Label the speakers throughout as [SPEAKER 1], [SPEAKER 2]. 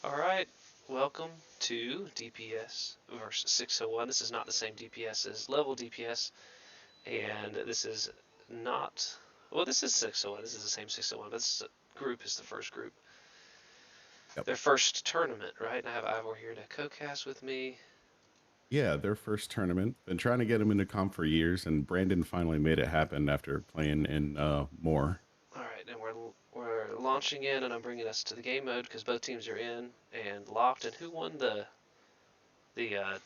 [SPEAKER 1] Alright, welcome to DPS versus 601. This is not the same DPS as level DPS, and this is not. Well, this is 601. This is the same 601, but this group is the first group.
[SPEAKER 2] Yep.
[SPEAKER 1] Their first tournament, right? And I have Ivor here to co-cast with me.
[SPEAKER 2] Yeah, their first tournament. Been trying to get them into comp for years, and Brandon finally made it happen after playing in more.
[SPEAKER 1] Alright, and we're launching in, and I'm bringing us to the game mode because both teams are in and locked. And who won the
[SPEAKER 2] 1v1?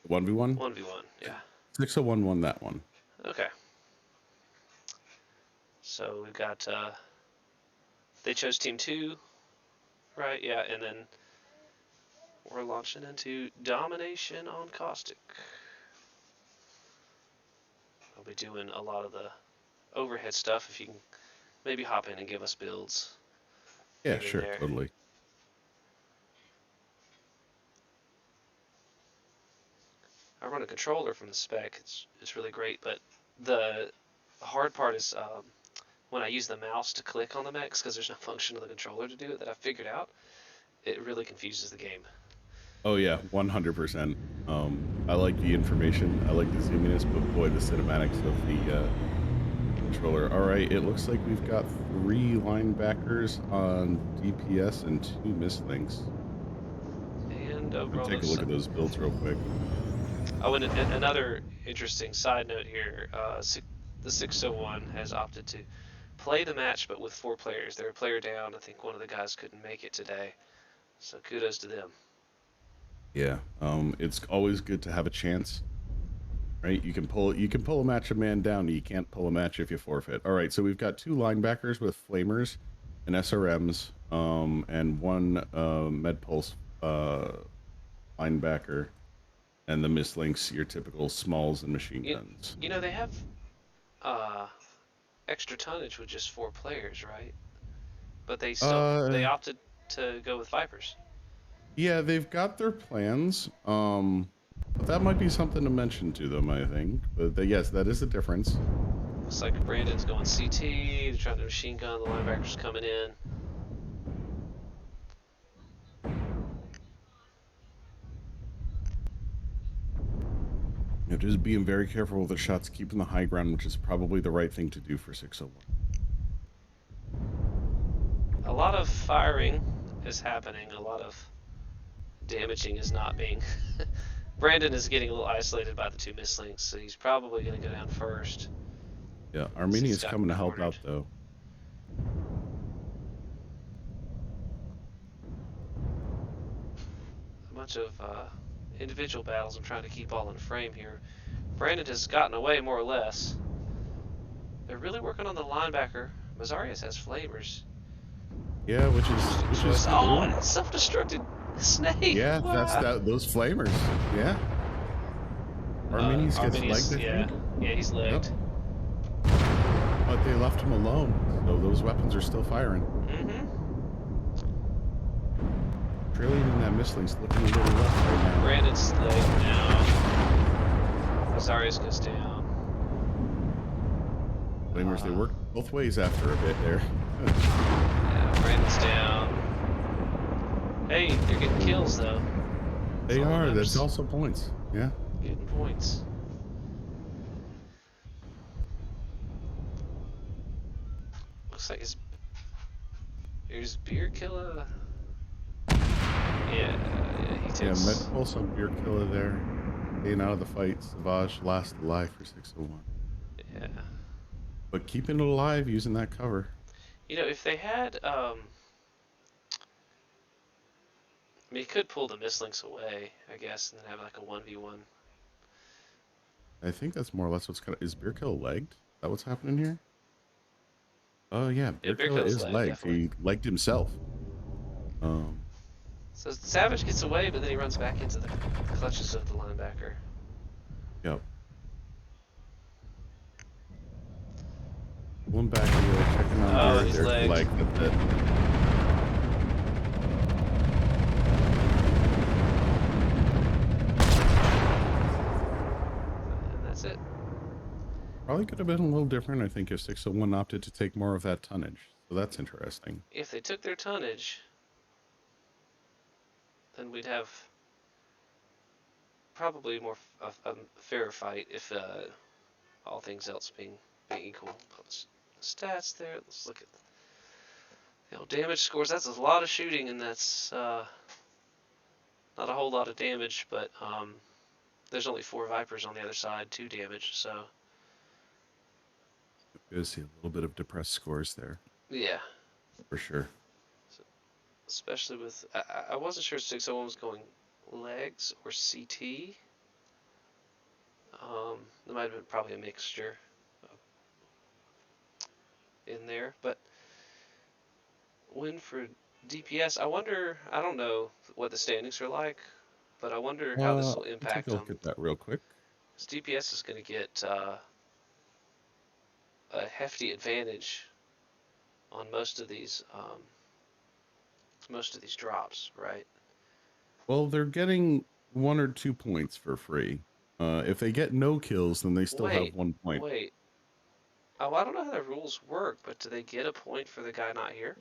[SPEAKER 1] 1v1? Yeah.
[SPEAKER 2] 601 won that one.
[SPEAKER 1] Okay. So we've got they chose team 2, right? Yeah, and then we're launching into domination on Caustic. I'll be doing a lot of the overhead stuff. If you can maybe hop in and give us builds.
[SPEAKER 2] Yeah, sure, totally.
[SPEAKER 1] I run a controller from the spec. It's really great, but the hard part is when I use the mouse to click on the mechs, because there's no function of the controller to do it that I figured out. It really confuses the game.
[SPEAKER 2] Oh yeah, 100%. I like the information. I like the zoominess, but boy, the cinematics of the controller. All right, it looks like we've got 3 linebackers on DPS and 2 mislinks.
[SPEAKER 1] And
[SPEAKER 2] Take a look at those builds real quick.
[SPEAKER 1] Oh, and another interesting side note here, the 601 has opted to play the match, but with 4 players. They're a player down. I think one of the guys couldn't make it today, so kudos to them.
[SPEAKER 2] Yeah, it's always good to have a chance, right? You can pull a match a man down. You can't pull a match if you forfeit. All right, so we've got 2 linebackers with flamers and SRMs, and 1 med pulse linebacker. And the mislinks, your typical smalls and machine guns.
[SPEAKER 1] You know, they have extra tonnage with just 4 players, right? But they still they opted to go with Vipers.
[SPEAKER 2] Yeah, they've got their plans. But that might be something to mention to them, I think. But yes, that is a difference.
[SPEAKER 1] Looks like Brandon's going CT. They're trying to machine gun. The linebacker's coming in.
[SPEAKER 2] Just being very careful with the shots, keeping the high ground, which is probably the right thing to do for 601.
[SPEAKER 1] A lot of firing is happening. A lot of damaging is not being. Brandon is getting a little isolated by the 2 mislinks, so he's probably going to go down first.
[SPEAKER 2] Yeah, Armenia's coming to help out, though.
[SPEAKER 1] A bunch of individual battles I'm trying to keep all in frame here. Brandon has gotten away more or less. They're really working on the linebacker. Mazarias has flamers.
[SPEAKER 2] Yeah, which is
[SPEAKER 1] oh, and it's self-destructed snake.
[SPEAKER 2] Yeah, wow. Those flamers. Yeah. Armenia's gets legged,
[SPEAKER 1] yeah, he's legged.
[SPEAKER 2] Yep. But they left him alone, so those weapons are still firing. Trailing in that mislink's looking a little rough right now.
[SPEAKER 1] Brandon's legged now. Mazarias goes down.
[SPEAKER 2] Flamers, they work both ways after a bit there.
[SPEAKER 1] Yeah, Brandon's down. Hey, they're getting kills though.
[SPEAKER 2] They are. That's also points. Yeah.
[SPEAKER 1] Getting points. Looks like here's Beer Killer. Yeah, he takes.
[SPEAKER 2] Yeah, Med Pulse on Beer Killer there. Staying out of the fight. Savage last alive for 601.
[SPEAKER 1] Yeah.
[SPEAKER 2] But keeping it alive using that cover.
[SPEAKER 1] You know, if they had, I mean, he could pull the mislinks away, I guess, and then have like a 1v1.
[SPEAKER 2] I think that's more or less what's kind of. Is Beer Killer legged? Is that what's happening here? Oh yeah, Beer Killer is legged. He legged himself.
[SPEAKER 1] So Savage gets away, but then he runs back into the clutches of the linebacker.
[SPEAKER 2] Yep. One back here, checking on
[SPEAKER 1] he's legged.
[SPEAKER 2] Leg a bit.
[SPEAKER 1] And that's it.
[SPEAKER 2] Probably could have been a little different, I think, if 601 opted to take more of that tonnage. So that's interesting.
[SPEAKER 1] If they took their tonnage, then we'd have probably more a fairer fight if all things else being equal. Stats there. Let's look at damage scores. That's a lot of shooting, and that's not a whole lot of damage. But there's only 4 Vipers on the other side, 2 damage. So
[SPEAKER 2] You see a little bit of depressed scores there,
[SPEAKER 1] yeah,
[SPEAKER 2] for sure.
[SPEAKER 1] so, especially with I wasn't sure 601 was going legs or CT. There might have been probably a mixture in there, but win for DPS. I wonder. I don't know what the standings are like, but I wonder how this will
[SPEAKER 2] I'll take a
[SPEAKER 1] impact them.
[SPEAKER 2] look at that real quick.
[SPEAKER 1] Because DPS is going to get a hefty advantage on most of these drops, right?
[SPEAKER 2] Well, they're getting 1 or 2 points for free. If they get no kills, then they still have
[SPEAKER 1] Wait,
[SPEAKER 2] 1 point.
[SPEAKER 1] wait. Oh, I don't know how the rules work, but do they get a point for the guy not here?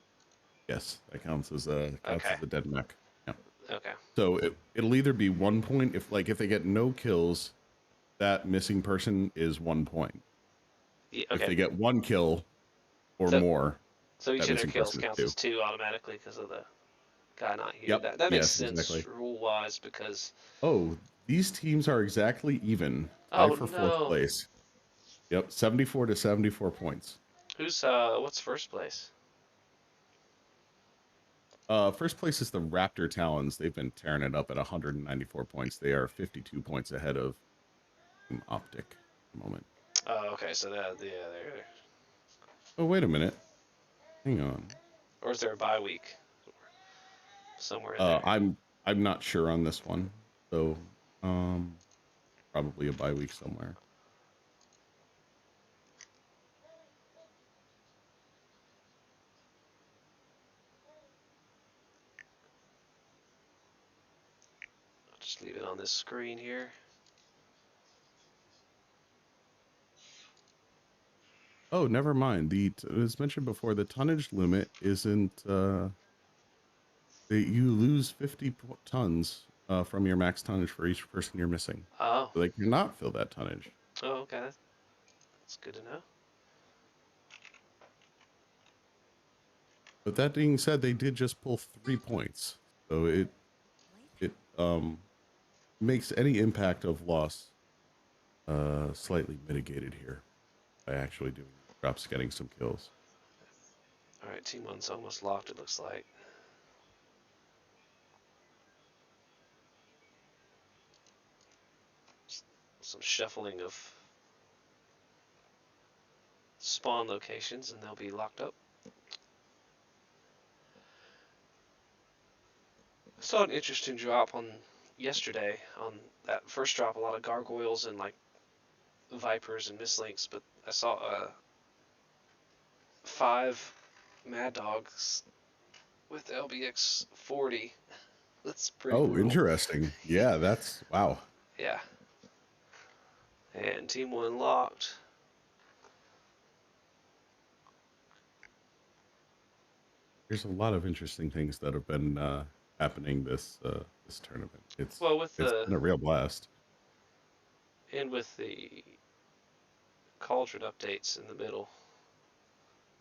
[SPEAKER 2] Yes, that counts as a
[SPEAKER 1] Okay.
[SPEAKER 2] dead mech. Yeah.
[SPEAKER 1] Okay.
[SPEAKER 2] So it'll either be 1 point if they get no kills, that missing person is 1 point.
[SPEAKER 1] Yeah,
[SPEAKER 2] If
[SPEAKER 1] okay.
[SPEAKER 2] they get 1 kill or
[SPEAKER 1] So
[SPEAKER 2] more,
[SPEAKER 1] so each
[SPEAKER 2] that
[SPEAKER 1] of their
[SPEAKER 2] missing
[SPEAKER 1] kills
[SPEAKER 2] person is
[SPEAKER 1] counts
[SPEAKER 2] 2.
[SPEAKER 1] as 2 automatically because of the guy not here.
[SPEAKER 2] Yep.
[SPEAKER 1] That makes
[SPEAKER 2] Yes,
[SPEAKER 1] sense
[SPEAKER 2] exactly.
[SPEAKER 1] rule wise because
[SPEAKER 2] Oh, these teams are exactly even, tied
[SPEAKER 1] oh
[SPEAKER 2] for 4th
[SPEAKER 1] no,
[SPEAKER 2] place. Yep, 74 to 74 points.
[SPEAKER 1] who's what's first place?
[SPEAKER 2] First place is the Raptor Talons. They've been tearing it up at 194 points. They are 52 points ahead of Team Optic at the moment.
[SPEAKER 1] Oh, okay. So that yeah, there.
[SPEAKER 2] Oh, wait a minute. Hang on.
[SPEAKER 1] Or is there a bye week somewhere in there?
[SPEAKER 2] I'm not sure on this one. So, probably a bye week somewhere.
[SPEAKER 1] I'll just leave it on this screen here.
[SPEAKER 2] Oh, never mind. As mentioned before, the tonnage limit isn't. You lose 50 tons from your max tonnage for each person you're missing.
[SPEAKER 1] Oh,
[SPEAKER 2] So they cannot fill that tonnage.
[SPEAKER 1] oh, okay. That's good to know.
[SPEAKER 2] But that being said, they did just pull 3 points, so it makes any impact of loss slightly mitigated here by actually doing drops, getting some kills.
[SPEAKER 1] All right, team one's almost locked. It looks like. Some shuffling of spawn locations, and they'll be locked up. I saw an interesting drop on yesterday on that first drop. A lot of gargoyles and like vipers and mislinks, but I saw 5 mad dogs with LBX 40. That's pretty
[SPEAKER 2] Oh,
[SPEAKER 1] brutal.
[SPEAKER 2] interesting. Yeah, that's wow.
[SPEAKER 1] Yeah. And team one locked.
[SPEAKER 2] There's a lot of interesting things that have been happening this tournament.
[SPEAKER 1] Well,
[SPEAKER 2] It's been a real blast.
[SPEAKER 1] with the cauldron updates in the middle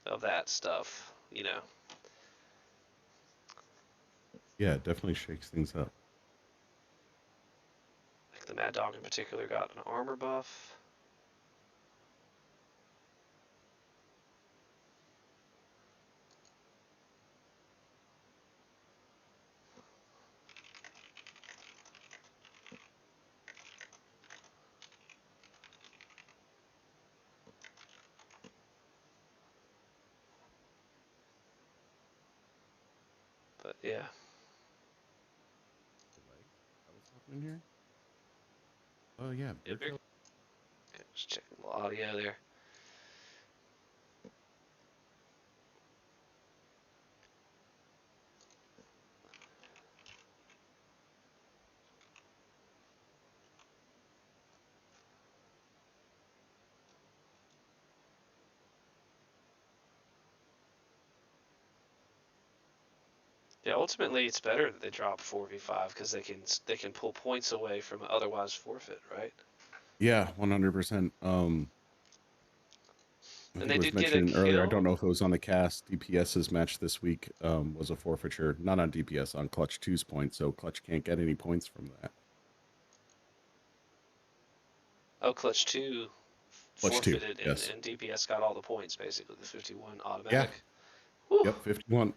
[SPEAKER 1] of that stuff,
[SPEAKER 2] Yeah, it definitely shakes things up.
[SPEAKER 1] like the Mad Dog in particular got an armor buff. But yeah.
[SPEAKER 2] Delay? That what's happening here? Oh yeah, beer
[SPEAKER 1] Okay,
[SPEAKER 2] trail.
[SPEAKER 1] just checking the audio there. Yeah, ultimately it's better that they drop 4v5 because they can pull points away from an otherwise forfeit, right?
[SPEAKER 2] Yeah, 100%. I
[SPEAKER 1] And
[SPEAKER 2] think
[SPEAKER 1] they
[SPEAKER 2] it was
[SPEAKER 1] did get a
[SPEAKER 2] mentioned earlier. I don't
[SPEAKER 1] kill.
[SPEAKER 2] know if it was on the cast. DPS's match this week was a forfeiture, not on DPS, on Clutch 2's points. So Clutch can't get any points from that.
[SPEAKER 1] Oh, Clutch 2
[SPEAKER 2] Clutch 2,
[SPEAKER 1] forfeited,
[SPEAKER 2] yes.
[SPEAKER 1] and DPS got all the points, basically, the 51
[SPEAKER 2] Yeah.
[SPEAKER 1] automatic. Whew,
[SPEAKER 2] Yep. 51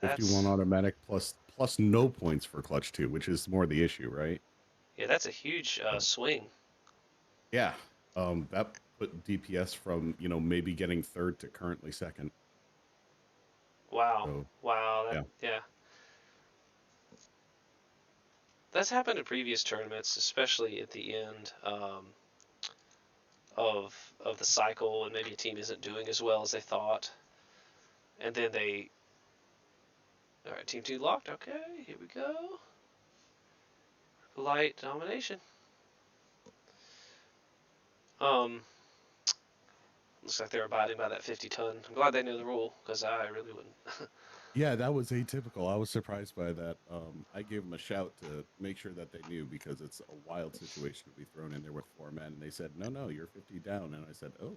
[SPEAKER 1] that's,
[SPEAKER 2] automatic plus no points for Clutch 2, which is more the issue, right?
[SPEAKER 1] yeah, that's a huge swing.
[SPEAKER 2] Yeah. That put DPS from, maybe getting third to currently second.
[SPEAKER 1] Wow.
[SPEAKER 2] So,
[SPEAKER 1] Wow,
[SPEAKER 2] yeah.
[SPEAKER 1] yeah. That's happened in previous tournaments, especially at the end of the cycle, and maybe a team isn't doing as well as they thought, and then they. All right, team two locked. Okay, here we go. Light domination. Um, looks like they're abiding by that 50 ton. I'm glad they know the rule because I really wouldn't.
[SPEAKER 2] Yeah, that was atypical. I was surprised by that. I gave them a shout to make sure that they knew because it's a wild situation to be thrown in there with 4 men. And they said, no, you're 50 down. And I said, oh,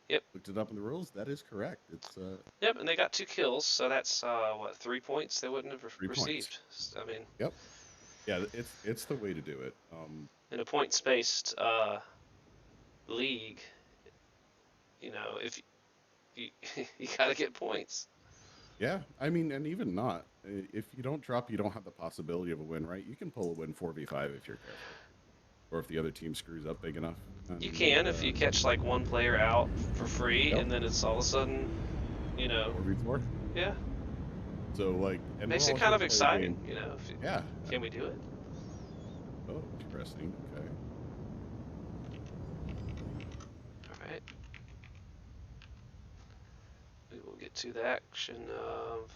[SPEAKER 1] Yep.
[SPEAKER 2] looked it up in the rules. That is correct. It's
[SPEAKER 1] Yep, and they got 2 kills, so that's what 3 points they wouldn't have
[SPEAKER 2] 3 points.
[SPEAKER 1] received. I mean,
[SPEAKER 2] Yep. Yeah, it's the way to do it.
[SPEAKER 1] in a point-spaced league, if you you gotta get points.
[SPEAKER 2] Yeah, I mean, and even not, if you don't drop, you don't have the possibility of a win, right? You can pull a win 4v5 if you're careful, or if the other team screws up big enough.
[SPEAKER 1] You
[SPEAKER 2] And
[SPEAKER 1] can if you catch like one player out for free,
[SPEAKER 2] yep,
[SPEAKER 1] and then it's all of a sudden, you know,
[SPEAKER 2] 4v4.
[SPEAKER 1] yeah,
[SPEAKER 2] So and we're
[SPEAKER 1] makes it
[SPEAKER 2] all
[SPEAKER 1] kind
[SPEAKER 2] here to
[SPEAKER 1] of
[SPEAKER 2] play a
[SPEAKER 1] exciting.
[SPEAKER 2] game. Yeah.
[SPEAKER 1] Can we do it?
[SPEAKER 2] Oh, interesting. Okay.
[SPEAKER 1] All right, we will get to the action of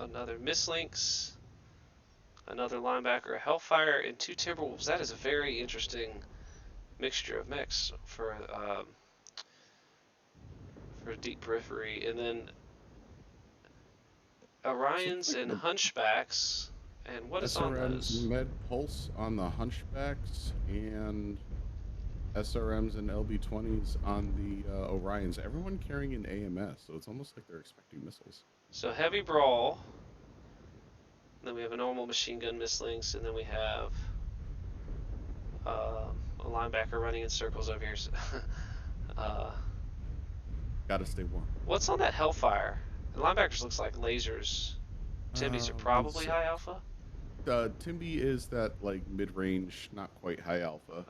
[SPEAKER 1] another mislinks, another linebacker, a Hellfire, and 2 Timberwolves. That is a very interesting mixture of mechs for deep periphery, and then
[SPEAKER 2] So it looks
[SPEAKER 1] Orions
[SPEAKER 2] like
[SPEAKER 1] and
[SPEAKER 2] the
[SPEAKER 1] Hunchbacks. And what is on
[SPEAKER 2] SRM's
[SPEAKER 1] those?
[SPEAKER 2] Med Pulse on the Hunchbacks and SRMs and LB20s on the Orions. Everyone carrying an AMS, so it's almost like they're expecting missiles.
[SPEAKER 1] So heavy brawl. Then we have a normal machine gun mislinks, and then we have a linebacker running in circles over here. uh,
[SPEAKER 2] Got to stay warm.
[SPEAKER 1] what's on that Hellfire? The linebackers looks like lasers. Timbys are probably high alpha.
[SPEAKER 2] Timby is that like mid-range, not quite high alpha.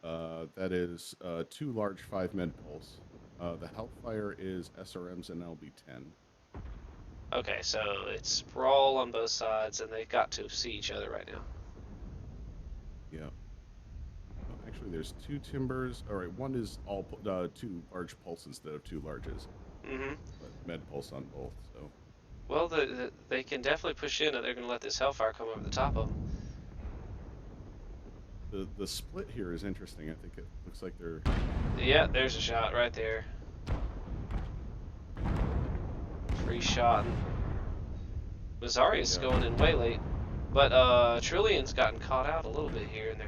[SPEAKER 2] That is 2 large 5 med pulse. The Hellfire is SRMs and LB10.
[SPEAKER 1] Okay, so it's brawl on both sides, and they've got to see each other right now.
[SPEAKER 2] Yeah. Actually, there's 2 timbers. All right, one is all 2 large pulse instead of 2 larges.
[SPEAKER 1] Mm-hmm.
[SPEAKER 2] But med pulse on both. So.
[SPEAKER 1] Well, they can definitely push in, and they're going to let this Hellfire come over the top of them.
[SPEAKER 2] The split here is interesting. I think it looks like they're.
[SPEAKER 1] Yeah, there's a shot right there. Free shot. Mazzari's going in way late, but Trillian's gotten caught out a little bit here, and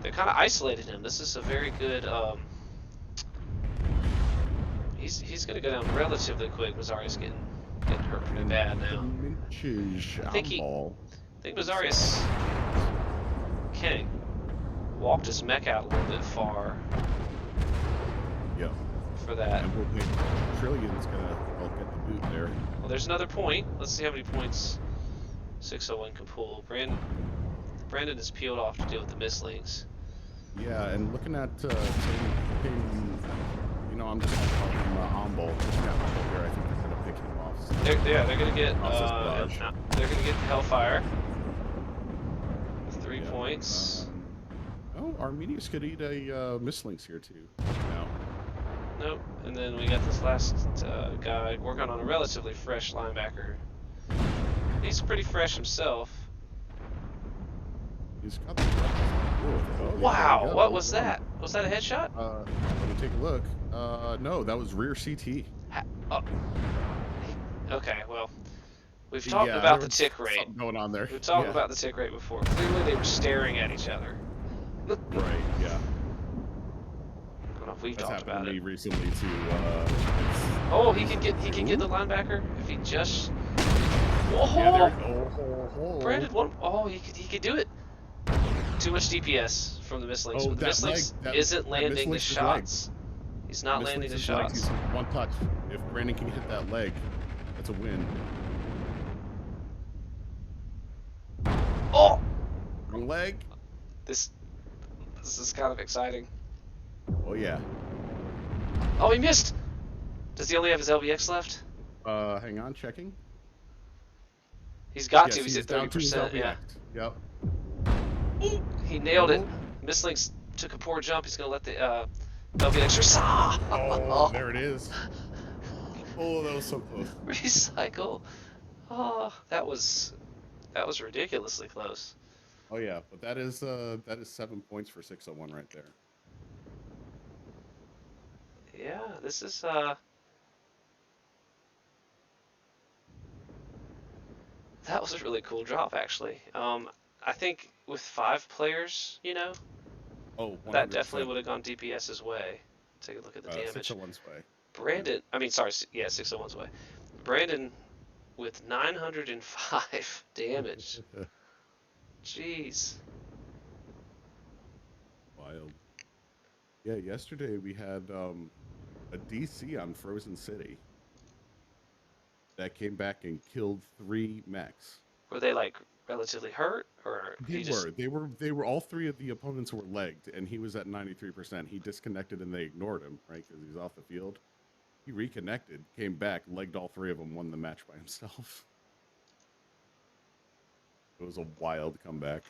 [SPEAKER 1] they're kind of isolated him. This is a very good. He's going to go down relatively quick. Mazzari's getting hurt pretty bad now. I think Mazzari's kind of walked his mech out a little bit far.
[SPEAKER 2] Yeah.
[SPEAKER 1] For that.
[SPEAKER 2] And we'll think Trillian's gonna help get the boot there.
[SPEAKER 1] Well, there's another point. Let's see how many points 601 can pull. Brandon is peeled off to deal with the mislinks.
[SPEAKER 2] Yeah, and looking at I'm just gonna call him Ombol. Looking at Ombol here, I think they're gonna pick him off. So
[SPEAKER 1] they're gonna get they're gonna get the Hellfire. 3 points.
[SPEAKER 2] Arminius could eat a mislinks here too. Now.
[SPEAKER 1] Nope. And then we got this last guy working on a relatively fresh linebacker. He's pretty fresh himself.
[SPEAKER 2] He's got the
[SPEAKER 1] wow, yeah, what was that? Was that a headshot?
[SPEAKER 2] Let me take a look. No, that was rear CT.
[SPEAKER 1] Oh. Okay, well, We've talked
[SPEAKER 2] Yeah, there
[SPEAKER 1] about the
[SPEAKER 2] was
[SPEAKER 1] tick rate.
[SPEAKER 2] something going on there.
[SPEAKER 1] We've talked
[SPEAKER 2] Yeah.
[SPEAKER 1] about the tick rate before. Clearly, they were staring at each other.
[SPEAKER 2] Right. Yeah.
[SPEAKER 1] I don't know if we've
[SPEAKER 2] That's
[SPEAKER 1] talked
[SPEAKER 2] happened to
[SPEAKER 1] about it.
[SPEAKER 2] me recently too.
[SPEAKER 1] Oh, he
[SPEAKER 2] Crazy.
[SPEAKER 1] can get the
[SPEAKER 2] Ooh.
[SPEAKER 1] linebacker if he just.
[SPEAKER 2] Yeah.
[SPEAKER 1] Whoa!
[SPEAKER 2] There. Oh.
[SPEAKER 1] Brandon, one. Oh, he could do it. Too much DPS from the Mistlinks,
[SPEAKER 2] Oh,
[SPEAKER 1] but the
[SPEAKER 2] that leg.
[SPEAKER 1] Mistlinks
[SPEAKER 2] That
[SPEAKER 1] isn't landing the
[SPEAKER 2] mislinks his leg.
[SPEAKER 1] shots. He's not landing
[SPEAKER 2] Mislinks
[SPEAKER 1] the
[SPEAKER 2] his leg. He's
[SPEAKER 1] shots.
[SPEAKER 2] one touch. If Brandon can hit that leg, that's a win.
[SPEAKER 1] Oh,
[SPEAKER 2] Wrong leg.
[SPEAKER 1] this is kind of exciting.
[SPEAKER 2] Oh yeah.
[SPEAKER 1] Oh, he missed. Does he only have his LBX left?
[SPEAKER 2] Hang on, checking.
[SPEAKER 1] He's got to.
[SPEAKER 2] Yes,
[SPEAKER 1] He's
[SPEAKER 2] he's
[SPEAKER 1] at
[SPEAKER 2] down to his
[SPEAKER 1] 30%. Yeah.
[SPEAKER 2] LBX. Yep.
[SPEAKER 1] Ooh, he nailed it.
[SPEAKER 2] Oh.
[SPEAKER 1] Mistlinks took a poor jump. He's gonna let the LBX
[SPEAKER 2] Oh, there it is. Oh, that was so close.
[SPEAKER 1] recycle. Oh, that was ridiculously close.
[SPEAKER 2] Oh yeah, but that is 7 points for 601 right there.
[SPEAKER 1] Yeah, this is that was a really cool drop actually. I think with 5 players, you know,
[SPEAKER 2] Oh,
[SPEAKER 1] that definitely
[SPEAKER 2] 100%.
[SPEAKER 1] would have gone DPS's way. Take a look at the damage.
[SPEAKER 2] 601's way.
[SPEAKER 1] Brandon, I mean, sorry, yeah, 601's way. Brandon with 905 damage.
[SPEAKER 2] Yeah.
[SPEAKER 1] Jeez.
[SPEAKER 2] Wild. Yeah, yesterday we had a DC on Frozen City that came back and killed 3 mechs.
[SPEAKER 1] Were they like relatively hurt, or he just?
[SPEAKER 2] They were all 3 of the opponents were legged, and he was at 93%. He disconnected and they ignored him, right? Because he's off the field. He reconnected, came back, legged all 3 of them, won the match by himself. It was a wild comeback.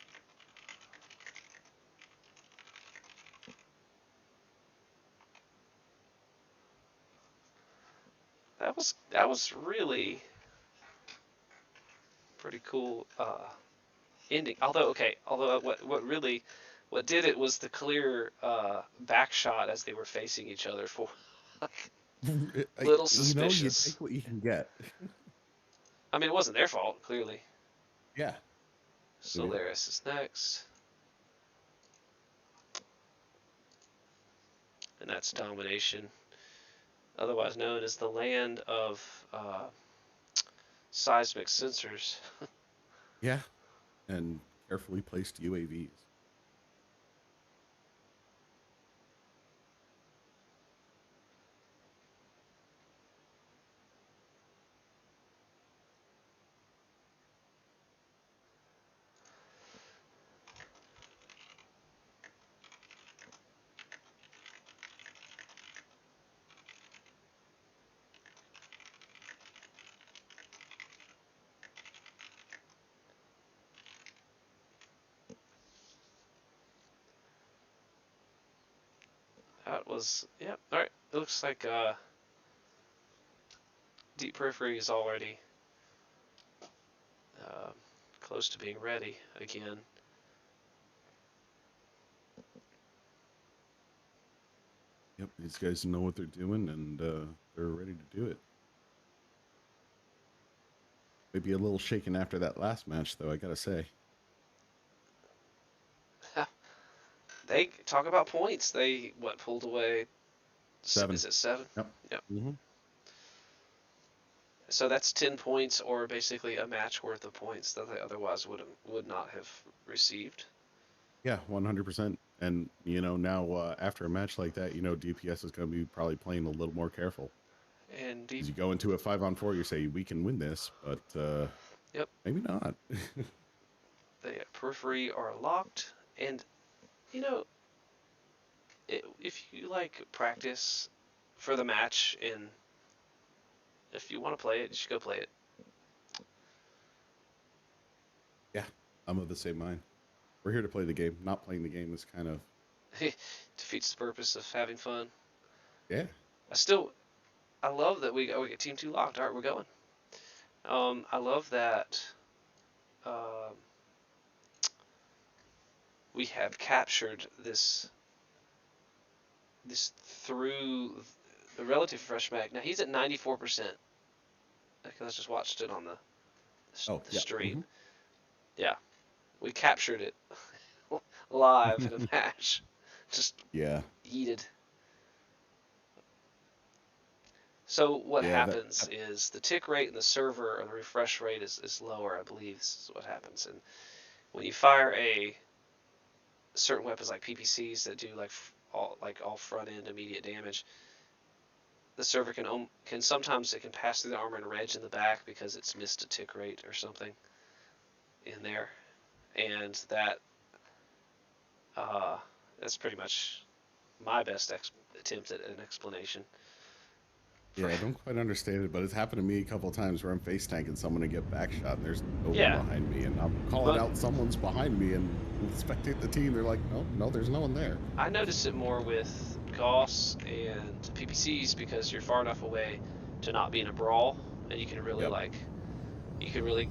[SPEAKER 1] That was really pretty cool ending. Although what did it was the clear back shot as they were facing each other for little
[SPEAKER 2] You
[SPEAKER 1] suspicious.
[SPEAKER 2] take what you can get.
[SPEAKER 1] I mean, it wasn't their fault, clearly.
[SPEAKER 2] Yeah.
[SPEAKER 1] Solaris is next. And that's Domination, otherwise known as the land of seismic sensors.
[SPEAKER 2] Yeah. And carefully placed UAVs.
[SPEAKER 1] That was, yeah, alright. It looks like Deep Periphery is already uh, close to being ready again.
[SPEAKER 2] Yep, these guys know what they're doing, and they're ready to do it. Maybe a little shaken after that last match, though, I gotta say.
[SPEAKER 1] They talk about points. They, pulled away?
[SPEAKER 2] 7.
[SPEAKER 1] Is it 7?
[SPEAKER 2] Yep.
[SPEAKER 1] Yep.
[SPEAKER 2] Mm-hmm.
[SPEAKER 1] So that's 10 points, or basically a match worth of points that they otherwise would not have received.
[SPEAKER 2] Yeah, 100%. And, now after a match like that, DPS is going to be probably playing a little more careful.
[SPEAKER 1] And
[SPEAKER 2] As you go into a 5-on-4, you say, we can win this, but
[SPEAKER 1] yep,
[SPEAKER 2] maybe not.
[SPEAKER 1] the Periphery are locked. And, if you like practice for the match, and if you want to play it, you should go play it.
[SPEAKER 2] Yeah, I'm of the same mind. We're here to play the game. Not playing the game is kind of...
[SPEAKER 1] Defeats the purpose of having fun.
[SPEAKER 2] Yeah.
[SPEAKER 1] I love that we get Team 2 locked. All right, we're going. I love that we have captured this through the relative fresh mag. Now he's at 94%. I just watched it on the
[SPEAKER 2] Oh,
[SPEAKER 1] the
[SPEAKER 2] yeah.
[SPEAKER 1] stream. Yeah, we captured it live in a match. Just
[SPEAKER 2] Yeah.
[SPEAKER 1] yeeted. So what
[SPEAKER 2] Yeah.
[SPEAKER 1] happens is the tick rate in the server or the refresh rate is lower, I believe. This is what happens. And when you fire a certain weapons like PPCs that do all front end immediate damage, the server can sometimes it can pass through the armor and reg in the back because it's missed a tick rate or something in there, and that's pretty much my best attempt at an explanation. For
[SPEAKER 2] Yeah, I don't quite understand it, but it's happened to me a couple of times where I'm face tanking someone and get back shot and there's no one
[SPEAKER 1] yeah,
[SPEAKER 2] behind me, and I'm calling out someone's behind me and spectate the team. They're like, no, there's no one there.
[SPEAKER 1] I notice it more with Gauss and PPCs because you're far enough away to not be in a brawl, and
[SPEAKER 2] Yep.
[SPEAKER 1] you can really,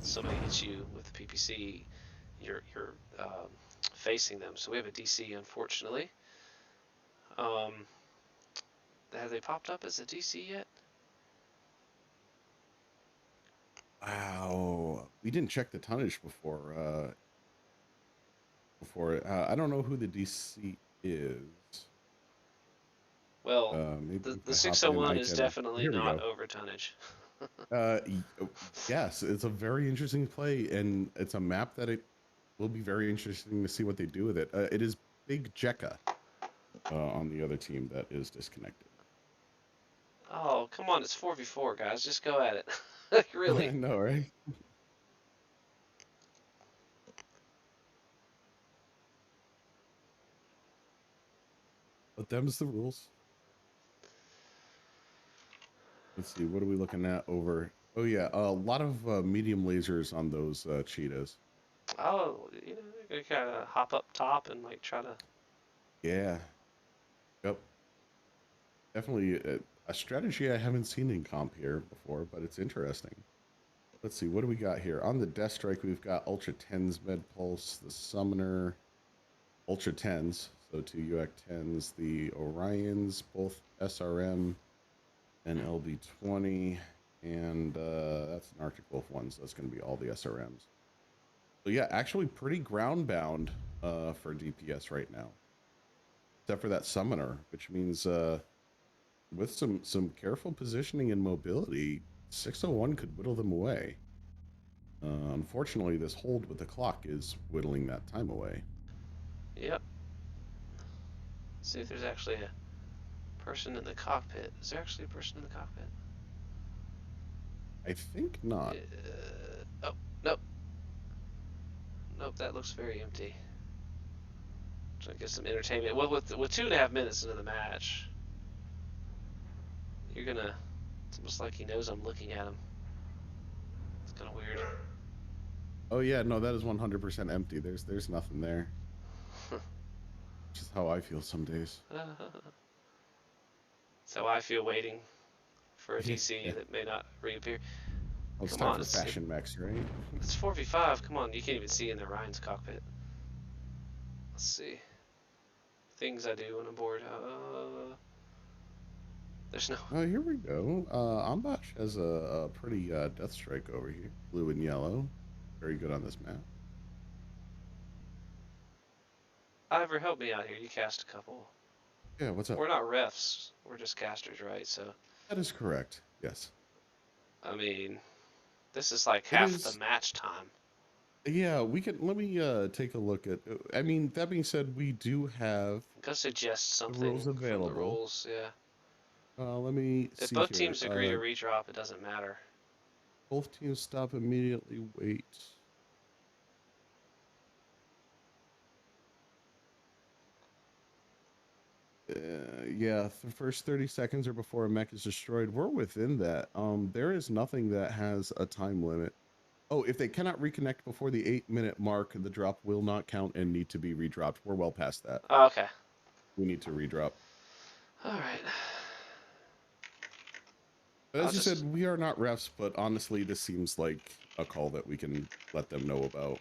[SPEAKER 1] somebody hits you with the PPC, you're facing them. So we have a DC, unfortunately. Um, have they popped up as a DC yet?
[SPEAKER 2] Wow. We didn't check the tonnage before. I don't know who the DC is.
[SPEAKER 1] Well,
[SPEAKER 2] Maybe if
[SPEAKER 1] the
[SPEAKER 2] I hop in,
[SPEAKER 1] 601
[SPEAKER 2] I
[SPEAKER 1] is
[SPEAKER 2] can.
[SPEAKER 1] definitely
[SPEAKER 2] Here we
[SPEAKER 1] not
[SPEAKER 2] go.
[SPEAKER 1] over tonnage.
[SPEAKER 2] Yes, it's a very interesting play, and it's a map that it will be very interesting to see what they do with it. It is Big Jekka on the other team that is disconnected.
[SPEAKER 1] Oh, come on, it's 4v4, guys. Just go at it.
[SPEAKER 2] I
[SPEAKER 1] Really.
[SPEAKER 2] know, right? But them's the rules. Let's see, what are we looking at over? Oh yeah, a lot of medium lasers on those cheetahs.
[SPEAKER 1] Oh, you kind of hop up top and try to.
[SPEAKER 2] Yeah, yep, definitely a strategy I haven't seen in comp here before, but it's interesting. Let's see, what do we got here? On the Death Strike, we've got Ultra 10s, Med Pulse, the Summoner, Ultra 10s, so two UAC 10s, the Orions, both SRM and LB20, and that's an Arctic Wolf one, so that's going to be all the SRMs. So yeah, actually pretty ground bound for DPS right now, except for that Summoner, which means with some careful positioning and mobility, 601 could whittle them away. Unfortunately, this hold with the clock is whittling that time away.
[SPEAKER 1] Yep. Let's see if there's actually a person in the cockpit. Is there actually a person in the cockpit?
[SPEAKER 2] I think not.
[SPEAKER 1] Oh, nope. Nope, that looks very empty. Trying to get some entertainment. Well, with 2.5 minutes into the match, you're gonna. It's almost like he knows I'm looking at him. It's kind of weird.
[SPEAKER 2] Oh yeah, no, that is 100% empty. There's nothing there. Which is how I feel some days.
[SPEAKER 1] So I feel waiting for a DC
[SPEAKER 2] Yeah.
[SPEAKER 1] that may not reappear.
[SPEAKER 2] Well, it's
[SPEAKER 1] Come
[SPEAKER 2] time
[SPEAKER 1] on,
[SPEAKER 2] for Fashion Max, right?
[SPEAKER 1] it's 4v5. Come on, you can't even see in the Ryan's cockpit. Let's see. Things I do when I'm bored. There's no.
[SPEAKER 2] Oh, here we go. Ambash has a pretty Death Strike over here. Blue and yellow. Very good on this map.
[SPEAKER 1] Ivor, help me out here. You cast a couple.
[SPEAKER 2] Yeah, what's up?
[SPEAKER 1] We're not refs. We're just casters, right? So,
[SPEAKER 2] That is correct. Yes.
[SPEAKER 1] I mean, this is like
[SPEAKER 2] It
[SPEAKER 1] half the
[SPEAKER 2] is.
[SPEAKER 1] match time.
[SPEAKER 2] Yeah, we can. Let me take a look at. I mean, that being said, we do have
[SPEAKER 1] Go suggest
[SPEAKER 2] the rules
[SPEAKER 1] something from the
[SPEAKER 2] available.
[SPEAKER 1] rules. Yeah.
[SPEAKER 2] Let me
[SPEAKER 1] If
[SPEAKER 2] see
[SPEAKER 1] both
[SPEAKER 2] here.
[SPEAKER 1] teams agree to redrop, it doesn't matter.
[SPEAKER 2] Both teams stop immediately. Wait. Yeah, the first 30 seconds or before a mech is destroyed, we're within that. There is nothing that has a time limit. Oh, if they cannot reconnect before the 8-minute mark, the drop will not count and need to be redropped. We're well past that.
[SPEAKER 1] Oh, okay.
[SPEAKER 2] We need to redrop.
[SPEAKER 1] All right.
[SPEAKER 2] But as you said, we are not refs, but honestly, this seems like a call that we can let them know about.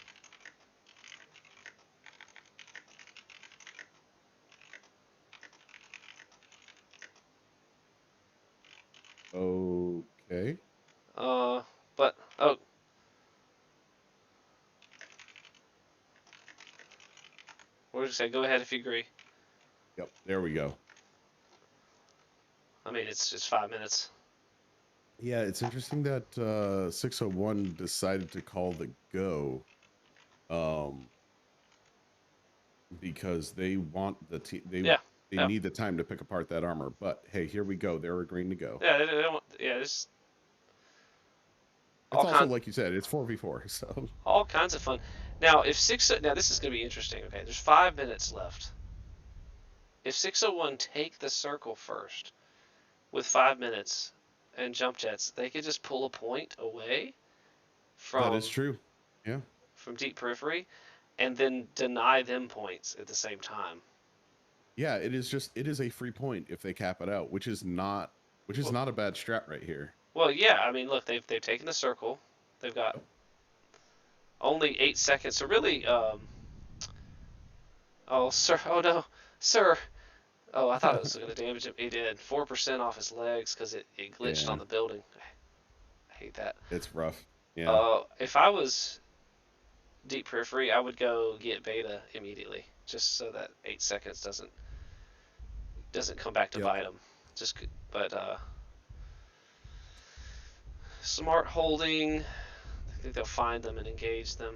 [SPEAKER 2] Okay.
[SPEAKER 1] But We're just say go ahead if you agree.
[SPEAKER 2] Yep, there we go.
[SPEAKER 1] I mean, it's just 5 minutes.
[SPEAKER 2] Yeah, it's interesting that 601 decided to call the go, because they want
[SPEAKER 1] Yeah.
[SPEAKER 2] they
[SPEAKER 1] Yeah.
[SPEAKER 2] need the time to pick apart that armor. But hey, here we go. They're agreeing to go.
[SPEAKER 1] Yeah. They don't, yeah. There's
[SPEAKER 2] It's
[SPEAKER 1] all
[SPEAKER 2] also
[SPEAKER 1] kind,
[SPEAKER 2] like you said, it's 4v4. So
[SPEAKER 1] all kinds of fun. Now, if now this is gonna be interesting. Okay, there's 5 minutes left. If 601 take the circle first with 5 minutes and jump jets, they could just pull a point away
[SPEAKER 2] that is
[SPEAKER 1] from
[SPEAKER 2] true. Yeah.
[SPEAKER 1] deep periphery, and then deny them points at the same time.
[SPEAKER 2] Yeah, it is a free point if they cap it out, which is not
[SPEAKER 1] Well,
[SPEAKER 2] a bad strat right here.
[SPEAKER 1] well, yeah. I mean, look, they've taken the circle. They've got only 8 seconds. So really, oh, sir. Oh no, sir. Oh, I thought it was going to damage him. He did. 4% off his legs because it glitched on
[SPEAKER 2] Yeah,
[SPEAKER 1] the building. I hate that.
[SPEAKER 2] it's rough. Yeah.
[SPEAKER 1] If I was deep periphery, I would go get beta immediately, just so that 8 seconds doesn't come back to
[SPEAKER 2] Yep.
[SPEAKER 1] bite him. But smart holding. I think they'll find them and engage them.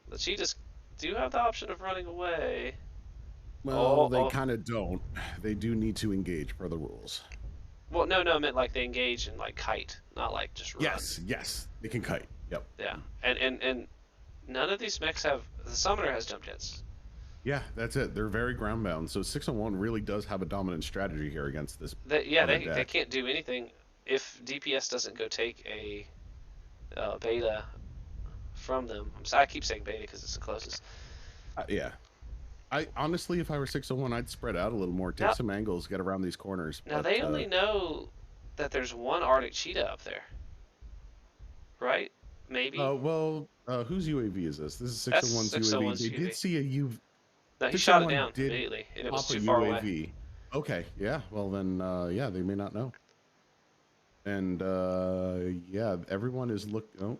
[SPEAKER 1] The cheetahs do have the option of running away.
[SPEAKER 2] Well, they kind of don't. They do need to engage per the rules.
[SPEAKER 1] Well, no, I meant like they engage and like kite, not like just run.
[SPEAKER 2] Yes, they can kite. Yep.
[SPEAKER 1] Yeah, and none of these mechs have. The summoner has jump jets.
[SPEAKER 2] Yeah, that's it. They're very ground bound. So 601 really does have a dominant strategy here against this.
[SPEAKER 1] They can't do anything if DPS doesn't go take a beta from them. I keep saying beta because it's the closest.
[SPEAKER 2] Yeah. I honestly, if I were 601, I'd spread out a little more, take some angles, get around these corners.
[SPEAKER 1] Now they only know that there's one Arctic cheetah up there, right? Maybe.
[SPEAKER 2] Well, whose UAV is this? This is 601's UAV. They did see a UAV.
[SPEAKER 1] No, he shot it down immediately, and it was too far away.
[SPEAKER 2] Okay, yeah. Well then, yeah, they may not know. And yeah, everyone is looking. Oh,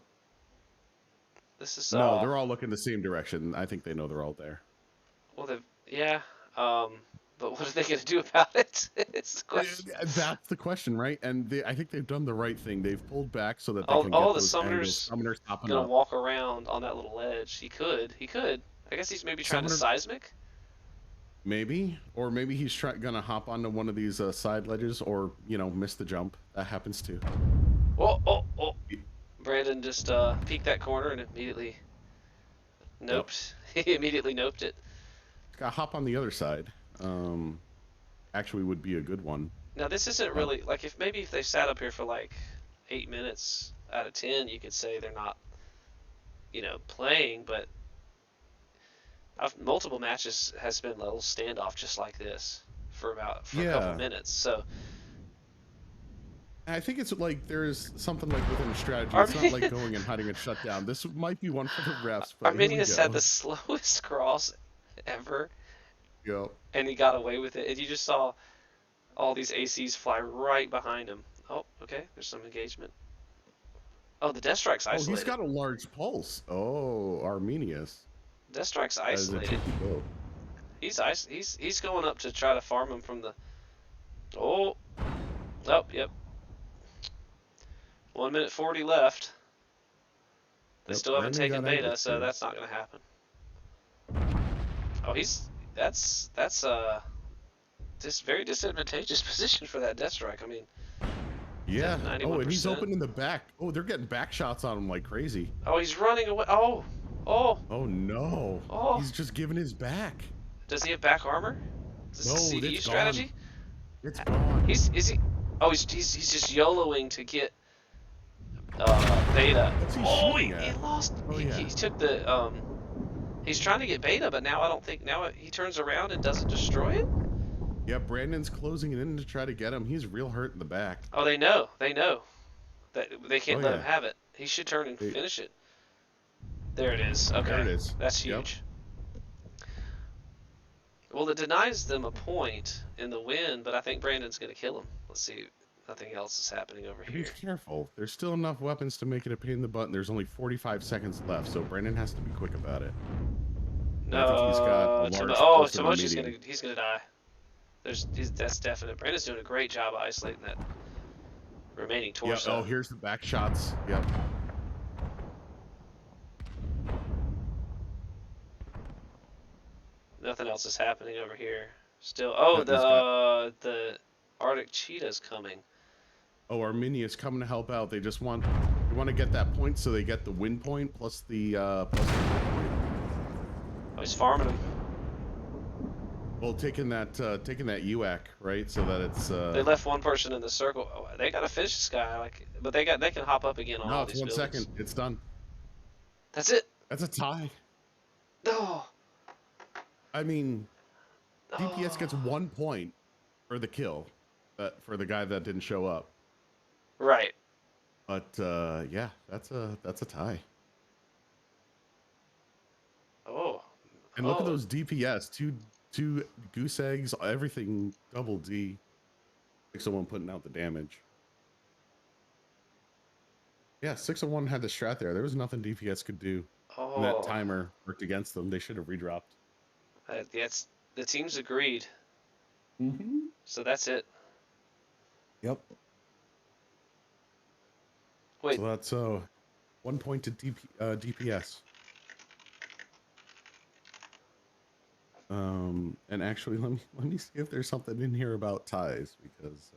[SPEAKER 1] this is
[SPEAKER 2] no, they're all looking the same direction. I think they know they're all there.
[SPEAKER 1] Well, yeah. But what are they going to do about it? It's the question.
[SPEAKER 2] That's the question, right? And I think they've done the right thing. They've pulled back so that they can
[SPEAKER 1] get
[SPEAKER 2] those
[SPEAKER 1] the summoners
[SPEAKER 2] popping
[SPEAKER 1] gonna
[SPEAKER 2] up.
[SPEAKER 1] walk around on that little ledge. He could. I guess he's maybe trying to seismic.
[SPEAKER 2] Maybe, or maybe he's gonna hop onto one of these side ledges, or miss the jump. That happens too.
[SPEAKER 1] Oh! Brandon just peeked that corner and immediately noped. Yep. He immediately noped it.
[SPEAKER 2] Got hop on the other side. Actually, would be a good one.
[SPEAKER 1] Now this isn't really like if they sat up here for like 8 minutes out of 10, you could say they're not, playing. But multiple matches has been a little standoff just like this for a couple minutes. So
[SPEAKER 2] I think it's like there's something like within the strategy. It's not like going and hiding and shut down. This might be one for the refs. But
[SPEAKER 1] Arminius had the slowest cross ever.
[SPEAKER 2] Yep.
[SPEAKER 1] And he got away with it. And you just saw all these ACs fly right behind him. Oh, okay. There's some engagement. Oh, the Death Strike's isolated.
[SPEAKER 2] Oh, he's got a large pulse. Oh, Arminius.
[SPEAKER 1] Death Strike's isolated. He's going up to try to farm him from the. Oh, yep. 1 minute 40 left. They still haven't taken beta, so that's not going to happen. Oh, that's just very disadvantageous position for that Death Strike. I mean,
[SPEAKER 2] yeah. Oh, and he's open in the back. Oh, they're getting back shots on him like crazy.
[SPEAKER 1] Oh, he's running away. Oh
[SPEAKER 2] no.
[SPEAKER 1] Oh,
[SPEAKER 2] he's just giving his back.
[SPEAKER 1] Does he have back armor? Is this a CDU strategy?
[SPEAKER 2] It's gone.
[SPEAKER 1] Is he? Oh, he's just YOLOing to get beta. He lost.
[SPEAKER 2] Oh, yeah.
[SPEAKER 1] He took the he's trying to get beta, but now I don't think he turns around and doesn't destroy it.
[SPEAKER 2] Yeah, Brandon's closing it in to try to get him. He's real hurt in the back.
[SPEAKER 1] Oh, they know that they can't let him have it. He should turn and finish it. There it is. Okay,
[SPEAKER 2] there it is.
[SPEAKER 1] That's huge. Yep. Well, it denies them a point in the win, but I think Brandon's going to kill him. Let's see. Nothing else is happening over here.
[SPEAKER 2] Be careful. There's still enough weapons to make it a pain in the butt, and there's only 45 seconds left, so Brandon has to be quick about it. And I think he's got a
[SPEAKER 1] No,
[SPEAKER 2] large pulse and a
[SPEAKER 1] Tomoshi's
[SPEAKER 2] medium.
[SPEAKER 1] he's gonna die. That's definite. Brandon's doing a great job isolating that remaining torso.
[SPEAKER 2] Yep. Oh, here's the back shots. Yep.
[SPEAKER 1] Nothing else is happening over here. Still, oh,
[SPEAKER 2] He's got.
[SPEAKER 1] the Arctic cheetah's coming.
[SPEAKER 2] Oh, Arminia's coming to help out. They want to get that point, so they get the win point plus the point.
[SPEAKER 1] Oh, he's farming him.
[SPEAKER 2] Well, taking that UAC, right, so that it's.
[SPEAKER 1] They left one person in the circle. Oh, they gotta finish this guy, but they can hop up again on
[SPEAKER 2] No,
[SPEAKER 1] all
[SPEAKER 2] it's
[SPEAKER 1] these
[SPEAKER 2] 1
[SPEAKER 1] buildings.
[SPEAKER 2] second. It's done.
[SPEAKER 1] That's it.
[SPEAKER 2] That's a tie.
[SPEAKER 1] No.
[SPEAKER 2] I mean, DPS
[SPEAKER 1] Oh.
[SPEAKER 2] gets 1 point for the kill, for the guy that didn't show up.
[SPEAKER 1] Right.
[SPEAKER 2] But yeah, that's a tie.
[SPEAKER 1] Oh.
[SPEAKER 2] And look at those DPS, two goose eggs, everything double D. Like someone putting out the damage. Yeah, 601 had the strat there. There was nothing DPS could do.
[SPEAKER 1] Oh.
[SPEAKER 2] And that timer worked against them. They should have redropped.
[SPEAKER 1] That's the teams agreed.
[SPEAKER 2] Mm-hmm.
[SPEAKER 1] So that's it.
[SPEAKER 2] Yep.
[SPEAKER 1] Wait.
[SPEAKER 2] So that's 1 point to DPS. And actually, let me see if there's something in here about ties, because